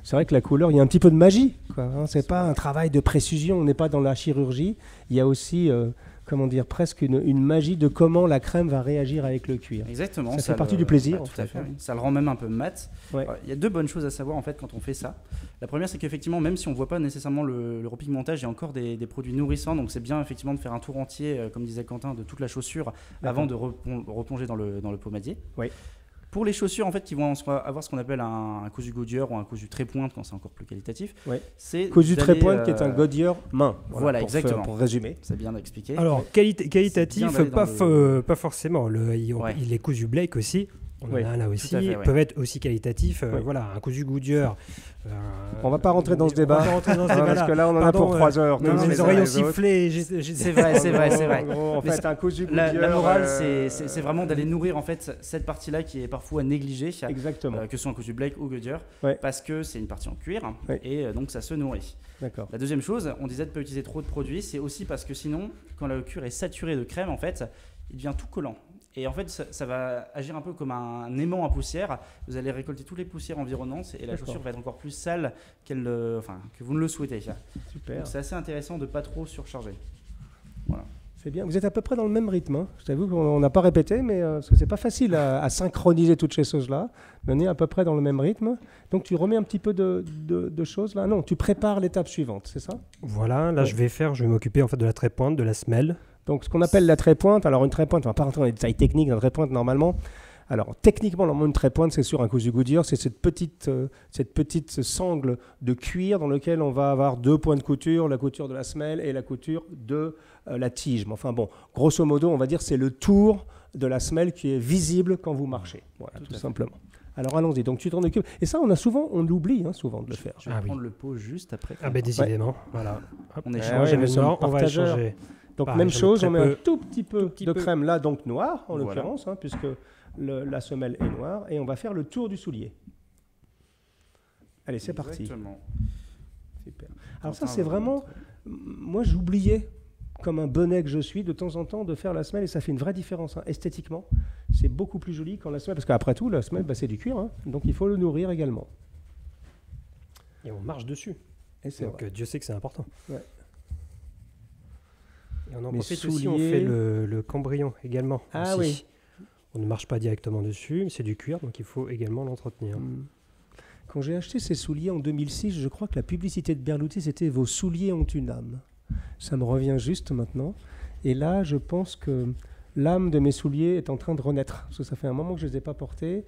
c'est vrai que la couleur, il y a un petit peu de magie. C'est pas un travail de précision, on n'est pas dans la chirurgie. Il y a aussi... presque une magie de comment la crème va réagir avec le cuir. Exactement. Ça fait partie du plaisir. Tout à fait. Ça le rend même un peu mat. Ouais. Il y a deux bonnes choses à savoir en fait quand on fait ça. La première, c'est qu'effectivement, même si on ne voit pas nécessairement le repigmentage, il y a encore des produits nourrissants. Donc c'est bien effectivement de faire un tour entier, comme disait Quentin, de toute la chaussure avant de replonger dans le pomadier. Oui. Pour les chaussures en fait, qui vont avoir ce qu'on appelle un cousu Goodyear ou un cousu trait-pointe quand c'est encore plus qualitatif. C'est cousu trait-pointe qui est un Goodyear main. Voilà, exactement. Pour résumer. C'est bien expliqué. Alors qualitatif, pas forcément. Il est cousu Blake aussi. On en a un là aussi. Ils peuvent être aussi qualitatifs. Voilà, un cousu Goodyear. On ne va pas rentrer dans ce débat. Parce que là, on en a pour 3 heures. Les oreilles ont sifflé. C'est vrai. En fait, un cousu Goodyear. La morale, c'est vraiment d'aller nourrir en fait cette partie-là qui est parfois négligée. Exactement. Que ce soit un cousu Blake ou Goodyear. Parce que c'est une partie en cuir. Et donc, ça se nourrit. D'accord. La deuxième chose, on disait de ne pas utiliser trop de produits. C'est aussi parce que sinon, quand le cuir est saturé de crème, en fait, il devient tout collant. Et en fait, ça va agir un peu comme un aimant à poussière. Vous allez récolter toutes les poussières environnantes et la chaussure va être encore plus sale que vous ne le souhaitez. Super. Donc, c'est assez intéressant de ne pas trop surcharger. Voilà. C'est bien. Vous êtes à peu près dans le même rythme. Hein. Je t'avoue qu'on n'a pas répété, mais parce que c'est pas facile à synchroniser toutes ces choses-là. Mais on est à peu près dans le même rythme. Donc tu remets un petit peu de choses là. Non, tu prépares l'étape suivante, c'est ça? Voilà, là je vais m'occuper en fait de la trait-pointe, de la semelle. Donc ce qu'on appelle la trait-pointe, alors une trait-pointe, on va pas rentrer dans les détails techniques d'un trait-pointe normalement. Alors techniquement, normalement une trait-pointe, c'est sur un cousu Goodyear, c'est cette petite sangle de cuir dans lequel on va avoir 2 points de couture, la couture de la semelle et la couture de la tige. Mais enfin bon, grosso modo, on va dire c'est le tour de la semelle qui est visible quand vous marchez. Voilà, tout simplement. Alors allons-y, donc tu t'en occupes. Et ça, on l'oublie souvent de le faire. Je vais prendre le pot juste après. Ah ben décidément, voilà. Hop. On échange, on va échanger. Donc pareil, même chose, on met un tout petit peu de crème là, donc noire en l'occurrence, hein, puisque la semelle est noire, et on va faire le tour du soulier. Allez, c'est parti. Super. Alors ça, c'est vraiment... Moi, j'oubliais, comme un bonnet que je suis, de temps en temps, de faire la semelle, et ça fait une vraie différence. Hein. Esthétiquement, c'est beaucoup plus joli quand la semelle... Parce qu'après tout, la semelle, c'est du cuir, hein, donc il faut le nourrir également. Et on marche dessus. Et donc Dieu sait que c'est important. Ouais. Et on en profite aussi, on fait le cambrion également. Ah aussi. Oui. On ne marche pas directement dessus, mais c'est du cuir, donc il faut également l'entretenir. Quand j'ai acheté ces souliers en 2006, je crois que la publicité de Berluti, c'était « Vos souliers ont une âme ». Ça me revient juste maintenant. Et là, je pense que l'âme de mes souliers est en train de renaître. Parce que ça fait un moment que je ne les ai pas portés.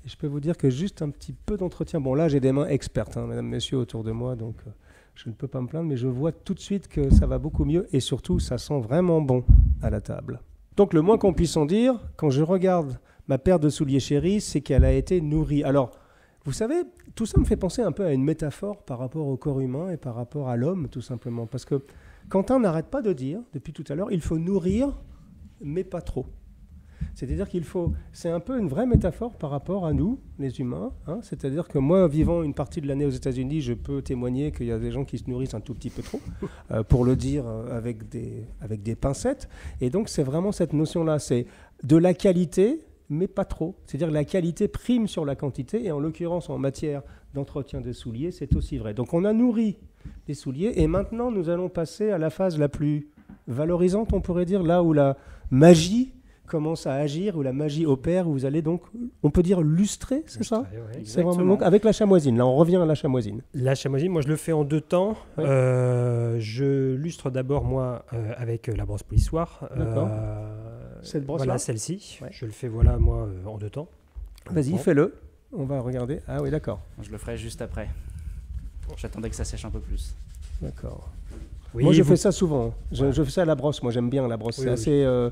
Et je peux vous dire que juste un petit peu d'entretien. Bon, là, j'ai des mains expertes, hein, mesdames, messieurs, autour de moi, donc je ne peux pas me plaindre. Mais je vois tout de suite que ça va beaucoup mieux. Et surtout, ça sent vraiment bon à la table. Donc le moins qu'on puisse en dire, quand je regarde ma paire de souliers chéris, c'est qu'elle a été nourrie. Alors, vous savez, tout ça me fait penser un peu à une métaphore par rapport au corps humain et par rapport à l'homme, tout simplement. Parce que Quentin n'arrête pas de dire, depuis tout à l'heure, il faut nourrir, mais pas trop. C'est-à-dire c'est un peu une vraie métaphore par rapport à nous, les humains. Hein. C'est-à-dire que moi, vivant une partie de l'année aux États-Unis, je peux témoigner qu'il y a des gens qui se nourrissent un tout petit peu trop, pour le dire avec des pincettes. Et donc, c'est vraiment cette notion-là, c'est de la qualité, mais pas trop. C'est-à-dire que la qualité prime sur la quantité, et en l'occurrence, en matière d'entretien des souliers, c'est aussi vrai. Donc, on a nourri les souliers, et maintenant, nous allons passer à la phase la plus valorisante, on pourrait dire, là où la magie commence à agir, où la magie opère, où vous allez donc, on peut dire lustrer, c'est ça? Ouais. C'est vraiment donc avec la chamoisine. Là, on revient à la chamoisine. La chamoisine, moi, je le fais en 2 temps. Ouais. Je lustre d'abord, moi, avec la brosse polissoir. D'accord. Cette brosse-là? Voilà, celle-ci. Ouais. Je le fais, voilà, moi, en 2 temps. Vas-y, fais-le. On va regarder. Ah oui, d'accord. Je le ferai juste après. J'attendais que ça sèche un peu plus. D'accord. Oui, moi, je fais ça souvent. Je fais ça à la brosse. Moi, j'aime bien la brosse. Oui, c'est assez...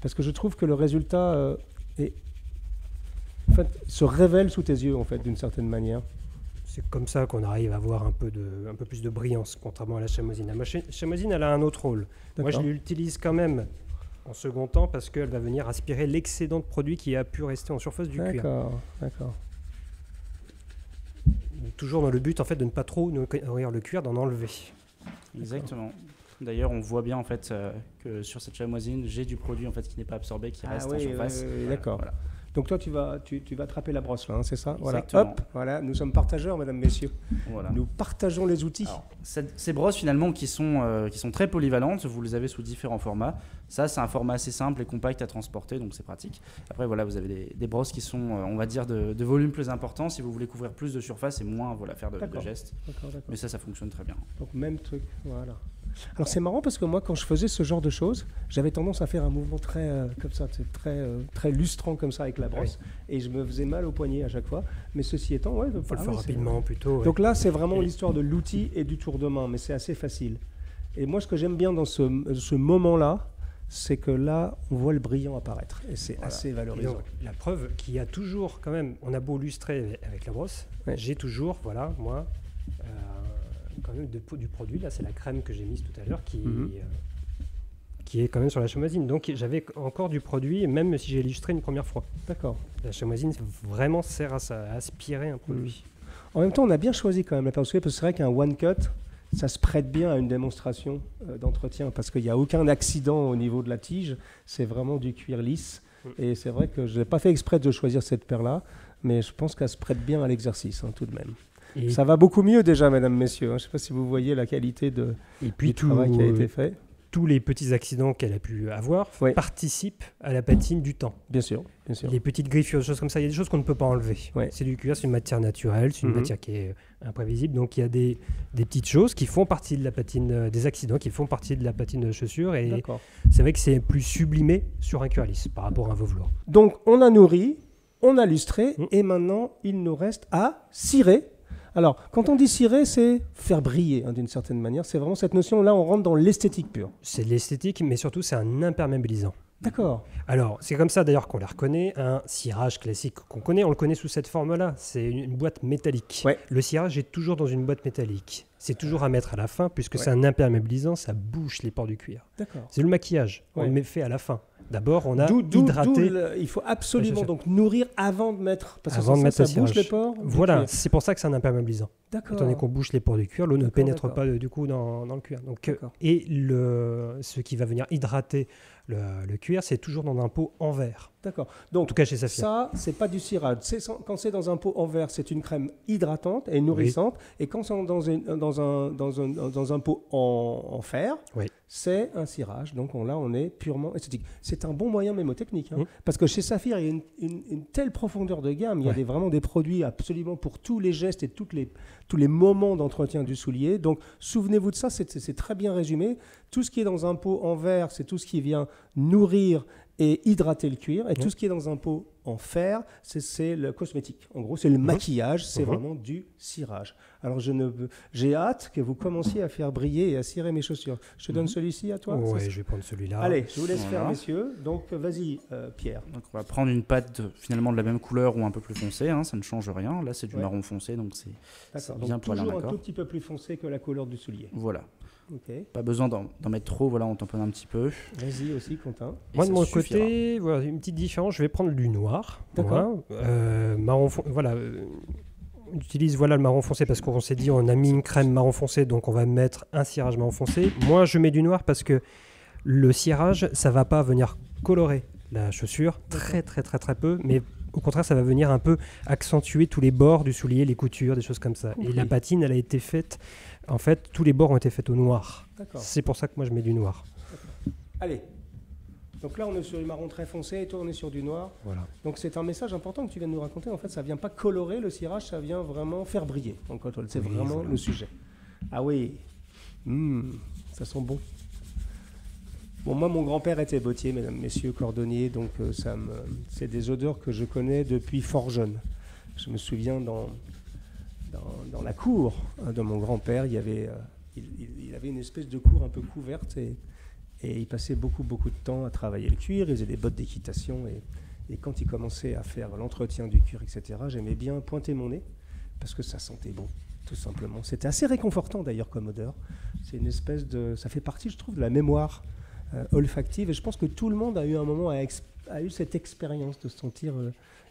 parce que je trouve que le résultat se révèle sous tes yeux, en fait, d'une certaine manière. C'est comme ça qu'on arrive à avoir un peu plus de brillance, contrairement à la chamoisine. La chamoisine, elle a un autre rôle. Moi, je l'utilise quand même en second temps parce qu'elle va venir aspirer l'excédent de produit qui a pu rester en surface du cuir. D'accord. Toujours dans le but, en fait, de ne pas trop nourrir le cuir, d'en enlever. Exactement. D'ailleurs, on voit bien en fait que sur cette chamoisine, j'ai du produit en fait qui n'est pas absorbé, qui reste en surface. Oui, d'accord. Voilà. Donc toi, tu vas attraper la brosse là, hein, c'est ça? Voilà. Hop, voilà. Nous sommes partageurs, mesdames, messieurs. Voilà. Nous partageons les outils. Alors, ces brosses finalement qui sont très polyvalentes, vous les avez sous différents formats. Ça, c'est un format assez simple et compact à transporter, donc c'est pratique. Après, voilà, vous avez des brosses qui sont, on va dire, de volume plus important. Si vous voulez couvrir plus de surface et moins faire de gestes. D'accord. Mais ça fonctionne très bien. Donc même truc, voilà. Alors c'est marrant parce que moi, quand je faisais ce genre de choses, j'avais tendance à faire un mouvement très comme ça, très lustrant comme ça avec la brosse, et je me faisais mal au poignet à chaque fois. Mais ceci étant, il faut le faire rapidement plutôt. Ouais. Donc là, c'est vraiment l'histoire de l'outil et du tour de main, mais c'est assez facile. Et moi, ce que j'aime bien dans ce moment-là, c'est que là, on voit le brillant apparaître, et c'est assez valorisant. Donc, la preuve qu'il y a toujours, quand même, on a beau lustrer avec la brosse, j'ai toujours, voilà, moi. Quand même du produit, là c'est la crème que j'ai mise tout à l'heure qui est quand même sur la chamoisine, donc j'avais encore du produit même si j'ai illustré une première fois. D'accord. La chamoisine vraiment sert à aspirer un produit. En même temps, on a bien choisi quand même la parce que c'est vrai qu'un one cut, ça se prête bien à une démonstration d'entretien parce qu'il n'y a aucun accident au niveau de la tige, c'est vraiment du cuir lisse. Et c'est vrai que je n'ai pas fait exprès de choisir cette paire-là, mais je pense qu'elle se prête bien à l'exercice, tout de même. Et ça va beaucoup mieux déjà, mesdames, messieurs. Je ne sais pas si vous voyez la qualité du travail qui a été fait. tous les petits accidents qu'elle a pu avoir participent à la patine du temps. Bien sûr, bien sûr. Les petites griffures, des choses comme ça, il y a des choses qu'on ne peut pas enlever. C'est du cuir, c'est une matière naturelle, c'est une matière qui est imprévisible. Donc il y a des petites choses qui font partie de la patine, des accidents qui font partie de la patine de chaussure. Et c'est vrai que c'est plus sublimé sur un cuir lisse par rapport à un velours. Donc on a nourri, on a lustré, et maintenant il nous reste à cirer. Alors, quand on dit cirer, c'est faire briller, d'une certaine manière. C'est vraiment cette notion-là, on rentre dans l'esthétique pure. C'est de l'esthétique, mais surtout, c'est un imperméabilisant. D'accord. Alors, c'est comme ça d'ailleurs qu'on les reconnaît. Un cirage classique qu'on connaît, on le connaît sous cette forme-là. C'est une boîte métallique. Le cirage est toujours dans une boîte métallique. C'est toujours à mettre à la fin, puisque c'est un imperméabilisant, ça bouche les pores du cuir. D'accord. C'est le maquillage, on le met fait à la fin. D'abord, on a hydraté. Il faut absolument donc nourrir avant de mettre, parce que ça bouche les pors. Voilà, c'est pour ça que c'est un imperméabilisant. D'accord. Étant donné qu'on bouche les pores du cuir, l'eau ne pénètre pas du coup dans le cuir. Donc, et ce qui va venir hydrater le cuir, c'est toujours dans un pot en verre. D'accord. Donc, en tout cas chez Saphir. Ça, c'est pas du cirage. Quand c'est dans un pot en verre, c'est une crème hydratante et nourrissante. Et quand c'est dans un pot en fer, c'est un cirage. Donc là, on est purement esthétique. C'est un bon moyen mémotechnique. Parce que chez Saphir, il y a une telle profondeur de gamme. Il y a vraiment des produits absolument pour tous les gestes et tous les moments d'entretien du soulier. Donc, souvenez-vous de ça, c'est très bien résumé. Tout ce qui est dans un pot en verre, c'est tout ce qui vient nourrir et hydrater le cuir. Et tout ce qui est dans un pot en fer, c'est le cosmétique. En gros, c'est le maquillage, c'est vraiment du cirage. Alors, j'ai hâte que vous commenciez à faire briller et à cirer mes chaussures. Je te donne celui-ci à toi. Oui, je vais prendre celui-là. Allez, je vous laisse faire, messieurs. Donc, vas-y, Pierre. Donc, on va prendre une pâte finalement de la même couleur ou un peu plus foncée. Ça ne change rien. Là, c'est du marron foncé, donc c'est bien donc, toujours un tout petit peu plus foncé que la couleur du soulier. Voilà. Okay. Pas besoin d'en mettre trop, voilà, on tamponne un petit peu. Vas-y aussi, Quentin. Moi, de mon côté, voilà, une petite différence, je vais prendre du noir. D'accord. Marron, voilà. On utilise le marron foncé parce qu'on s'est dit on a mis une crème marron foncé, donc on va mettre un cirage marron foncé. Moi, je mets du noir parce que le cirage, ça va pas venir colorer la chaussure, très peu, mais au contraire, ça va venir un peu accentuer tous les bords du soulier, les coutures, des choses comme ça. Okay. Et la patine, elle a été faite, en fait, tous les bords ont été faits au noir. D'accord. C'est pour ça que moi, je mets du noir. D'accord. Allez. Donc là, on est sur du marron très foncé et toi, on est sur du noir. Voilà. Donc c'est un message important que tu viens de nous raconter. En fait, ça ne vient pas colorer le cirage, ça vient vraiment faire briller. Donc c'est vraiment le sujet. Ah oui. Ça sent bon. Bon, moi, mon grand-père était bottier, mesdames, messieurs, cordonnier, donc c'est des odeurs que je connais depuis fort jeune. Je me souviens dans la cour de mon grand-père, il avait une espèce de cour un peu couverte et il passait beaucoup de temps à travailler le cuir, il faisait des bottes d'équitation et quand il commençait à faire l'entretien du cuir, etc., j'aimais bien pointer mon nez parce que ça sentait bon, tout simplement. C'était assez réconfortant d'ailleurs comme odeur. C'est une espèce ça fait partie, je trouve, de la mémoire olfactive et je pense que tout le monde a eu un moment a eu cette expérience de sentir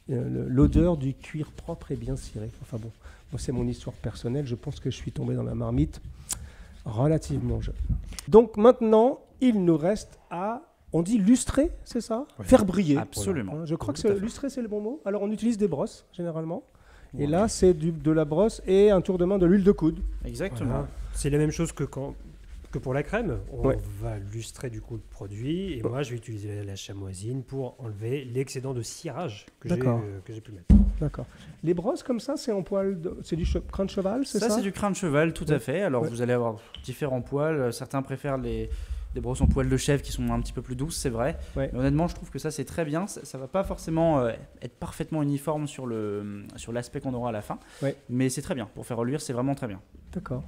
l'odeur du cuir propre et bien ciré. Enfin bon, moi c'est mon histoire personnelle, je pense que je suis tombé dans la marmite relativement jeune. Donc maintenant, il nous reste à, on dit lustrer, c'est ça ? Oui. Faire briller. Absolument. Je crois que lustrer c'est le bon mot. Alors on utilise des brosses généralement. Et là c'est de la brosse et un tour de main de l'huile de coude. Exactement. Voilà. C'est la même chose que pour la crème, on va lustrer du coup le produit et moi je vais utiliser la chamoisine pour enlever l'excédent de cirage que j'ai pu mettre. D'accord. Les brosses comme ça, c'est en poil, c'est du crin de cheval, c'est ça ? Ça c'est du crin de cheval, tout à fait. Alors vous allez avoir différents poils. Certains préfèrent les brosses en poil de chèvre qui sont un petit peu plus douces, c'est vrai. Ouais. Mais honnêtement, je trouve que ça c'est très bien. Ça va pas forcément être parfaitement uniforme sur l'aspect qu'on aura à la fin, mais c'est très bien. Pour faire reluire, c'est vraiment très bien. D'accord.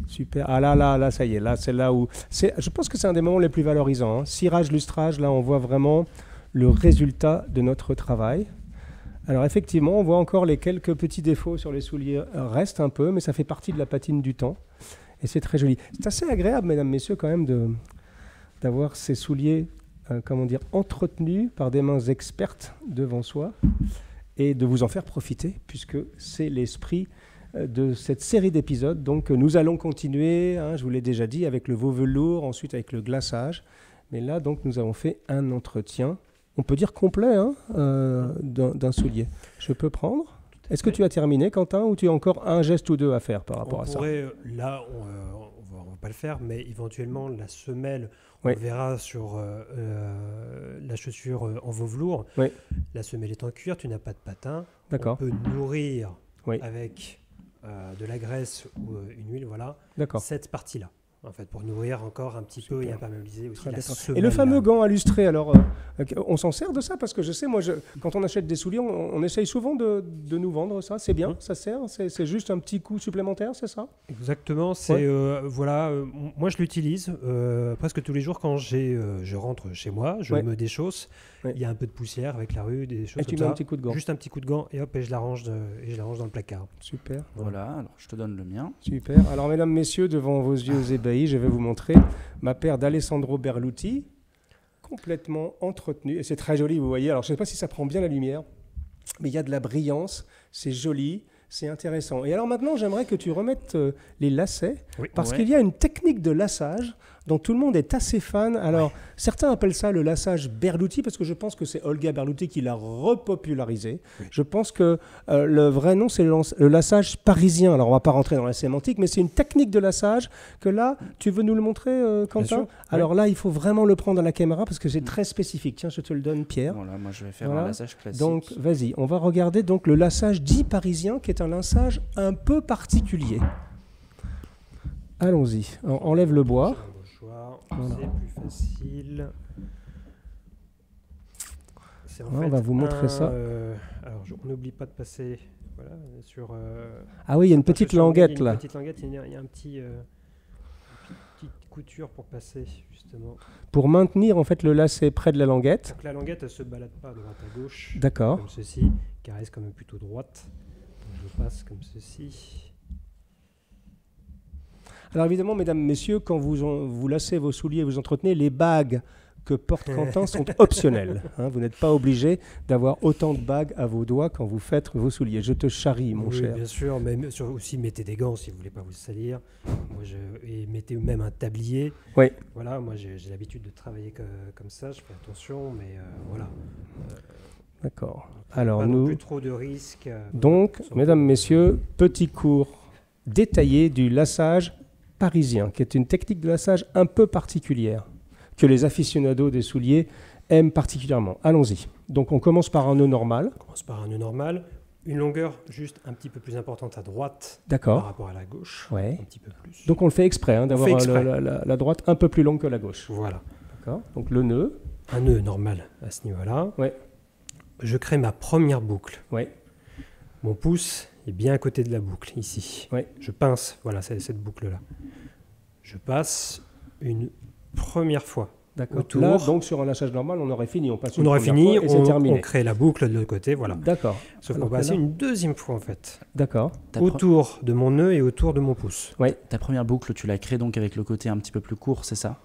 Super. Ah là, ça y est. Là, c'est là où... je pense que c'est un des moments les plus valorisants. Cirage, lustrage, là, on voit vraiment le résultat de notre travail. Alors, effectivement, on voit encore les quelques petits défauts sur les souliers restent un peu, mais ça fait partie de la patine du temps. Et c'est très joli. C'est assez agréable, mesdames, messieurs, quand même, d'avoir ces souliers, entretenus par des mains expertes devant soi et de vous en faire profiter, puisque c'est l'esprit de cette série d'épisodes. Donc nous allons continuer, je vous l'ai déjà dit, avec le veau velours, ensuite avec le glaçage. Mais là, donc, nous avons fait un entretien, on peut dire complet, d'un soulier. Je peux prendre ? Est-ce que tu as terminé, Quentin, ou tu as encore un geste ou deux à faire par rapport à ça ? Là, on va on va pas le faire, mais éventuellement la semelle, on verra sur la chaussure en veau velours. Oui. La semelle est en cuir, tu n'as pas de patin. D'accord. On peut nourrir avec de la graisse ou une huile, voilà. D'accord. Cette partie-là. En fait, pour nourrir encore un petit peu et imperméabiliser aussi la semelle. Et le fameux gant à lustrer, alors, on s'en sert de ça? Parce que je sais, moi, quand on achète des souliers, on essaye souvent de nous vendre ça. C'est bien, ça sert? C'est juste un petit coup supplémentaire, c'est ça? Exactement. Moi, je l'utilise presque tous les jours quand je rentre chez moi, je me déchausse. Il y a un peu de poussière avec la rue, des choses et comme tu ça. mets un petit coup de gant. Juste un petit coup de gant et hop, et je la range dans le placard. Super. Voilà, alors je te donne le mien. Super. Alors, mesdames, messieurs, devant vos yeux ébahis, je vais vous montrer ma paire d'Alessandro Berluti, complètement entretenue. Et c'est très joli, vous voyez. Alors, je ne sais pas si ça prend bien la lumière, mais il y a de la brillance, c'est joli, c'est intéressant. Et alors maintenant, j'aimerais que tu remettes les lacets, parce qu'il y a une technique de lassage dont tout le monde est assez fan. Alors, certains appellent ça le lassage Berluti, parce que je pense que c'est Olga Berluti qui l'a repopularisé. Oui. Je pense que le vrai nom, c'est le lassage parisien. Alors, on ne va pas rentrer dans la sémantique, mais c'est une technique de lassage que là, tu veux nous le montrer, Quentin? Alors là, il faut vraiment le prendre à la caméra, parce que c'est très spécifique. Tiens, je te le donne, Pierre. Voilà, moi, je vais faire un lassage classique. Donc, vas-y, on va regarder donc, le lassage dit parisien, qui est un lassage un peu particulier. Allons-y. On enlève le bois. Voilà. C'est plus facile. On va vous montrer ça. Alors, on n'oublie pas de passer sur... ah oui, il y a une petite languette là. Une petite languette, il y a une petite couture pour passer, justement. Pour maintenir en fait le lacet près de la languette. Donc la languette, elle ne se balade pas de droite à gauche. D'accord. Comme ceci, car elle reste quand même plutôt droite. Donc je passe comme ceci. Alors évidemment, mesdames, messieurs, quand vous lacez vos souliers, vous entretenez, les bagues que porte Quentin sont optionnelles. Hein, vous n'êtes pas obligé d'avoir autant de bagues à vos doigts quand vous faites vos souliers. Je te charrie, mon cher. Oui, bien sûr, mais aussi mettez des gants si vous ne voulez pas vous salir. Et mettez même un tablier. Oui. Voilà, moi j'ai l'habitude de travailler comme ça, je fais attention, mais voilà. D'accord. Alors nous... plus trop de risques. Donc, mesdames, messieurs, petit cours détaillé du lassage parisien, qui est une technique de lassage un peu particulière, que les aficionados des souliers aiment particulièrement. Allons-y. Donc on commence par un nœud normal. On commence par un nœud normal. Une longueur juste un petit peu plus importante à droite par rapport à la gauche. Ouais. Un petit peu plus. Donc on le fait exprès, d'avoir la droite un peu plus longue que la gauche. Voilà. D'accord. Donc le nœud. Un nœud normal à ce niveau-là. Ouais. Je crée ma première boucle. Ouais. Mon pouce est bien à côté de la boucle, ici. Ouais. Je pince, voilà, c'est cette boucle-là. Je passe une première fois. D'accord. Autour. Là, donc sur un lâchage normal, on aurait fini. On aurait fini, on crée la boucle de l'autre côté, voilà. D'accord. Sauf qu'on va passer une deuxième fois, en fait. D'accord. Autour de mon nœud et autour de mon pouce. Oui. Ta première boucle, tu l'as créée donc avec le côté un petit peu plus court, c'est ça?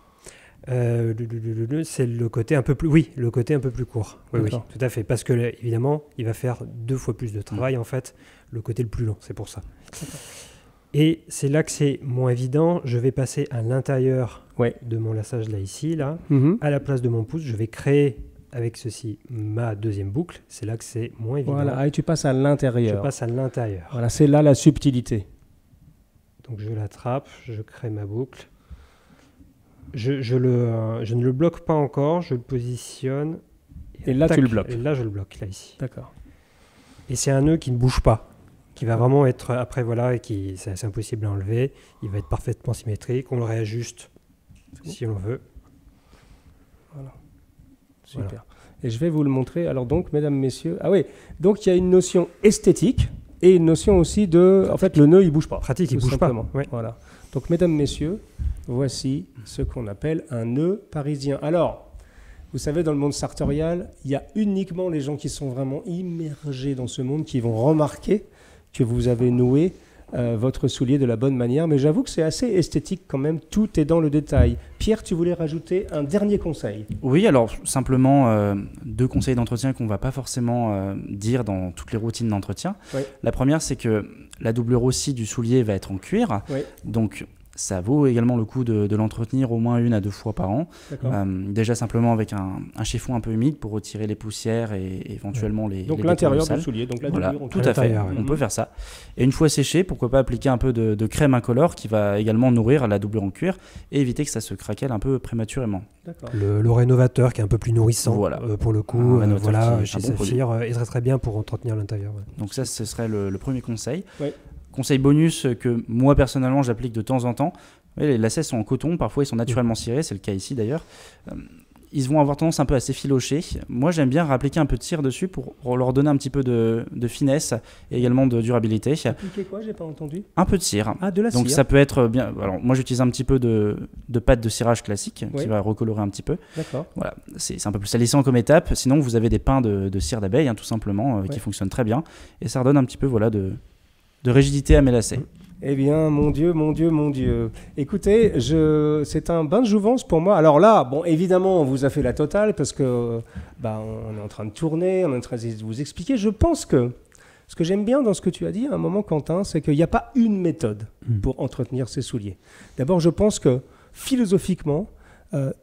C'est le côté un peu plus... Oui, le côté un peu plus court. Oui, tout à fait. Parce que, évidemment, il va faire 2 fois plus de travail, en fait, le côté le plus long. C'est pour ça. Et c'est là que c'est moins évident. Je vais passer à l'intérieur de mon lassage, là, ici, là. À la place de mon pouce, je vais créer, avec ceci, ma deuxième boucle. C'est là que c'est moins évident. Voilà, et tu passes à l'intérieur. Je passe à l'intérieur. Voilà, c'est là la subtilité. Donc, je l'attrape, je crée ma boucle. Je ne le bloque pas encore, je le positionne. Et là, tu le bloques. Et là, je le bloque, là, ici. D'accord. Et c'est un nœud qui ne bouge pas, qui va vraiment être, après, voilà, et c'est impossible à enlever. Il va être parfaitement symétrique. On le réajuste si on veut. Voilà. Super. Voilà. Et je vais vous le montrer. Alors donc, mesdames, messieurs, ah oui, donc il y a une notion esthétique et une notion aussi de, en fait, le nœud, il bouge pas. Pratique, il bouge pas. Oui. Voilà. Donc, mesdames, messieurs, voici ce qu'on appelle un nœud parisien. Alors, vous savez, dans le monde sartorial, il y a uniquement les gens qui sont vraiment immergés dans ce monde qui vont remarquer que vous avez noué votre soulier de la bonne manière. Mais j'avoue que c'est assez esthétique quand même, tout est dans le détail. Pierre, tu voulais rajouter un dernier conseil? Oui, alors simplement 2 conseils d'entretien qu'on ne va pas forcément dire dans toutes les routines d'entretien. Oui. La première, c'est que la doublure aussi du soulier va être en cuir. Oui. Donc, ça vaut également le coup de l'entretenir au moins 1 à 2 fois par an. Déjà simplement avec un chiffon un peu humide pour retirer les poussières et éventuellement les donc l'intérieur du soulier, donc la voilà, tout à fait, on peut faire ça. Et une fois séché, pourquoi pas appliquer un peu de crème incolore qui va également nourrir la doublure en cuir et éviter que ça se craquelle un peu prématurément. Le rénovateur qui est un peu plus nourrissant pour le coup, chez Saphir, est très très bien pour entretenir l'intérieur. Donc ça, ce serait le premier conseil. Conseil bonus que moi personnellement j'applique de temps en temps, les lacets sont en coton, parfois ils sont naturellement cirés, c'est le cas ici d'ailleurs. Ils vont avoir tendance un peu à s'effilocher. Moi j'aime bien appliquer un peu de cire dessus pour leur donner un petit peu de finesse et également de durabilité. Appliquer quoi? J'ai pas entendu. Un peu de cire. Ah, de la cire. Donc ça peut être bien. Alors moi j'utilise un petit peu de pâte de cirage classique qui va recolorer un petit peu. D'accord. Voilà, c'est un peu plus salissant comme étape. Sinon vous avez des pains de cire d'abeille tout simplement qui fonctionnent très bien et ça redonne un petit peu de rigidité à mes lacets. Eh bien, mon Dieu. Écoutez, c'est un bain de jouvence pour moi. Alors là, bon, évidemment, on vous a fait la totale parce que on est en train de tourner, on est en train de vous expliquer. Je pense que ce que j'aime bien dans ce que tu as dit à un moment, Quentin, c'est qu'il n'y a pas une méthode pour entretenir ses souliers. D'abord, je pense que philosophiquement,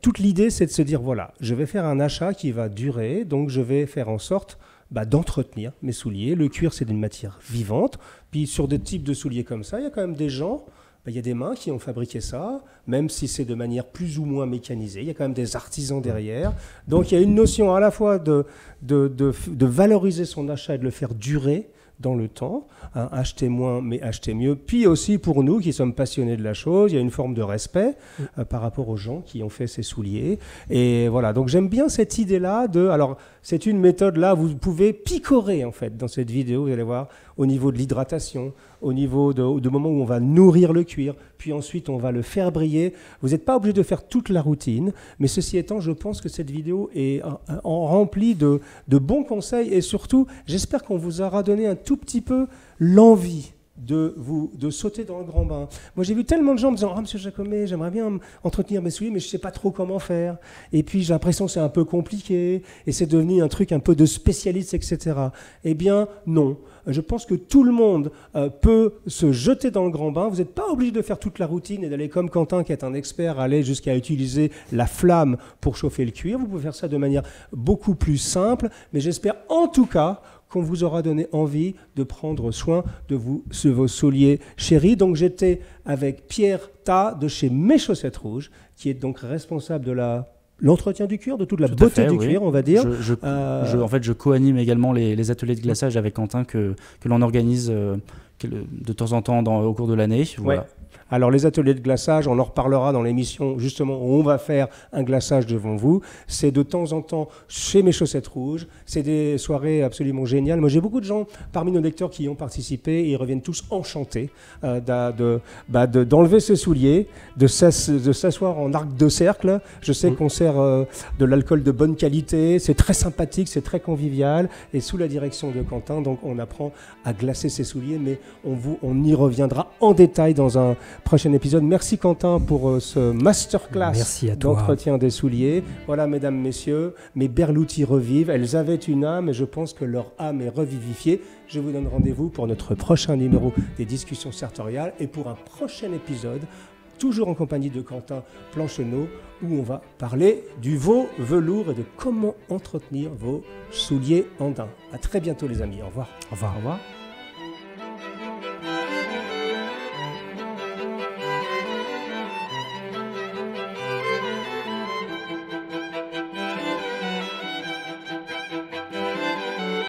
toute l'idée, c'est de se dire, voilà, je vais faire un achat qui va durer, donc je vais faire en sorte d'entretenir mes souliers. Le cuir, c'est une matière vivante. Puis sur des types de souliers comme ça, il y a quand même des gens, il y a des mains qui ont fabriqué ça, même si c'est de manière plus ou moins mécanisée. Il y a quand même des artisans derrière. Donc il y a une notion à la fois de valoriser son achat et de le faire durer dans le temps, acheter moins mais acheter mieux, puis aussi pour nous qui sommes passionnés de la chose, il y a une forme de respect par rapport aux gens qui ont fait ces souliers, et voilà, donc j'aime bien cette idée-là alors c'est une méthode là, vous pouvez picorer en fait dans cette vidéo, vous allez voir, au niveau de l'hydratation, au niveau de moment où on va nourrir le cuir, puis ensuite on va le faire briller. Vous n'êtes pas obligé de faire toute la routine, mais ceci étant, je pense que cette vidéo est remplie de bons conseils et surtout, j'espère qu'on vous aura donné un tout petit peu l'envie de sauter dans le grand bain. Moi, j'ai vu tellement de gens me disant « Ah, monsieur Jacomet, j'aimerais bien entretenir mes souliers, mais je ne sais pas trop comment faire. Et puis, j'ai l'impression que c'est un peu compliqué, et c'est devenu un truc un peu de spécialiste, etc. » Eh bien, non. Je pense que tout le monde peut se jeter dans le grand bain. Vous n'êtes pas obligé de faire toute la routine et d'aller comme Quentin, qui est un expert, aller jusqu'à utiliser la flamme pour chauffer le cuir. Vous pouvez faire ça de manière beaucoup plus simple, mais j'espère en tout cas qu'on vous aura donné envie de prendre soin de vos souliers chéris. Donc j'étais avec Pierre Ta de chez Mes Chaussettes Rouges, qui est donc responsable de l'entretien du cuir, de toute la beauté du cuir, on va dire. En fait, je co-anime également les ateliers de glaçage avec Quentin que l'on organise de temps en temps au cours de l'année. Voilà. Ouais. Alors les ateliers de glaçage, on en reparlera dans l'émission justement où on va faire un glaçage devant vous. C'est de temps en temps chez Mes Chaussettes Rouges. C'est des soirées absolument géniales. Moi j'ai beaucoup de gens parmi nos lecteurs qui y ont participé et ils reviennent tous enchantés d'enlever ses souliers, de s'asseoir en arc de cercle. Je sais qu'on sert de l'alcool de bonne qualité. C'est très sympathique, c'est très convivial. Et sous la direction de Quentin, donc on apprend à glacer ses souliers, mais on y reviendra en détail dans un prochain épisode. Merci Quentin pour ce masterclass d'entretien des souliers. Voilà, mesdames, messieurs, mes berloutis revivent. Elles avaient une âme et je pense que leur âme est revivifiée. Je vous donne rendez-vous pour notre prochain numéro des discussions sartoriales et pour un prochain épisode, toujours en compagnie de Quentin Plancheneau, où on va parler du veau velours et de comment entretenir vos souliers andins. À très bientôt les amis. Au revoir. Au revoir. Au revoir.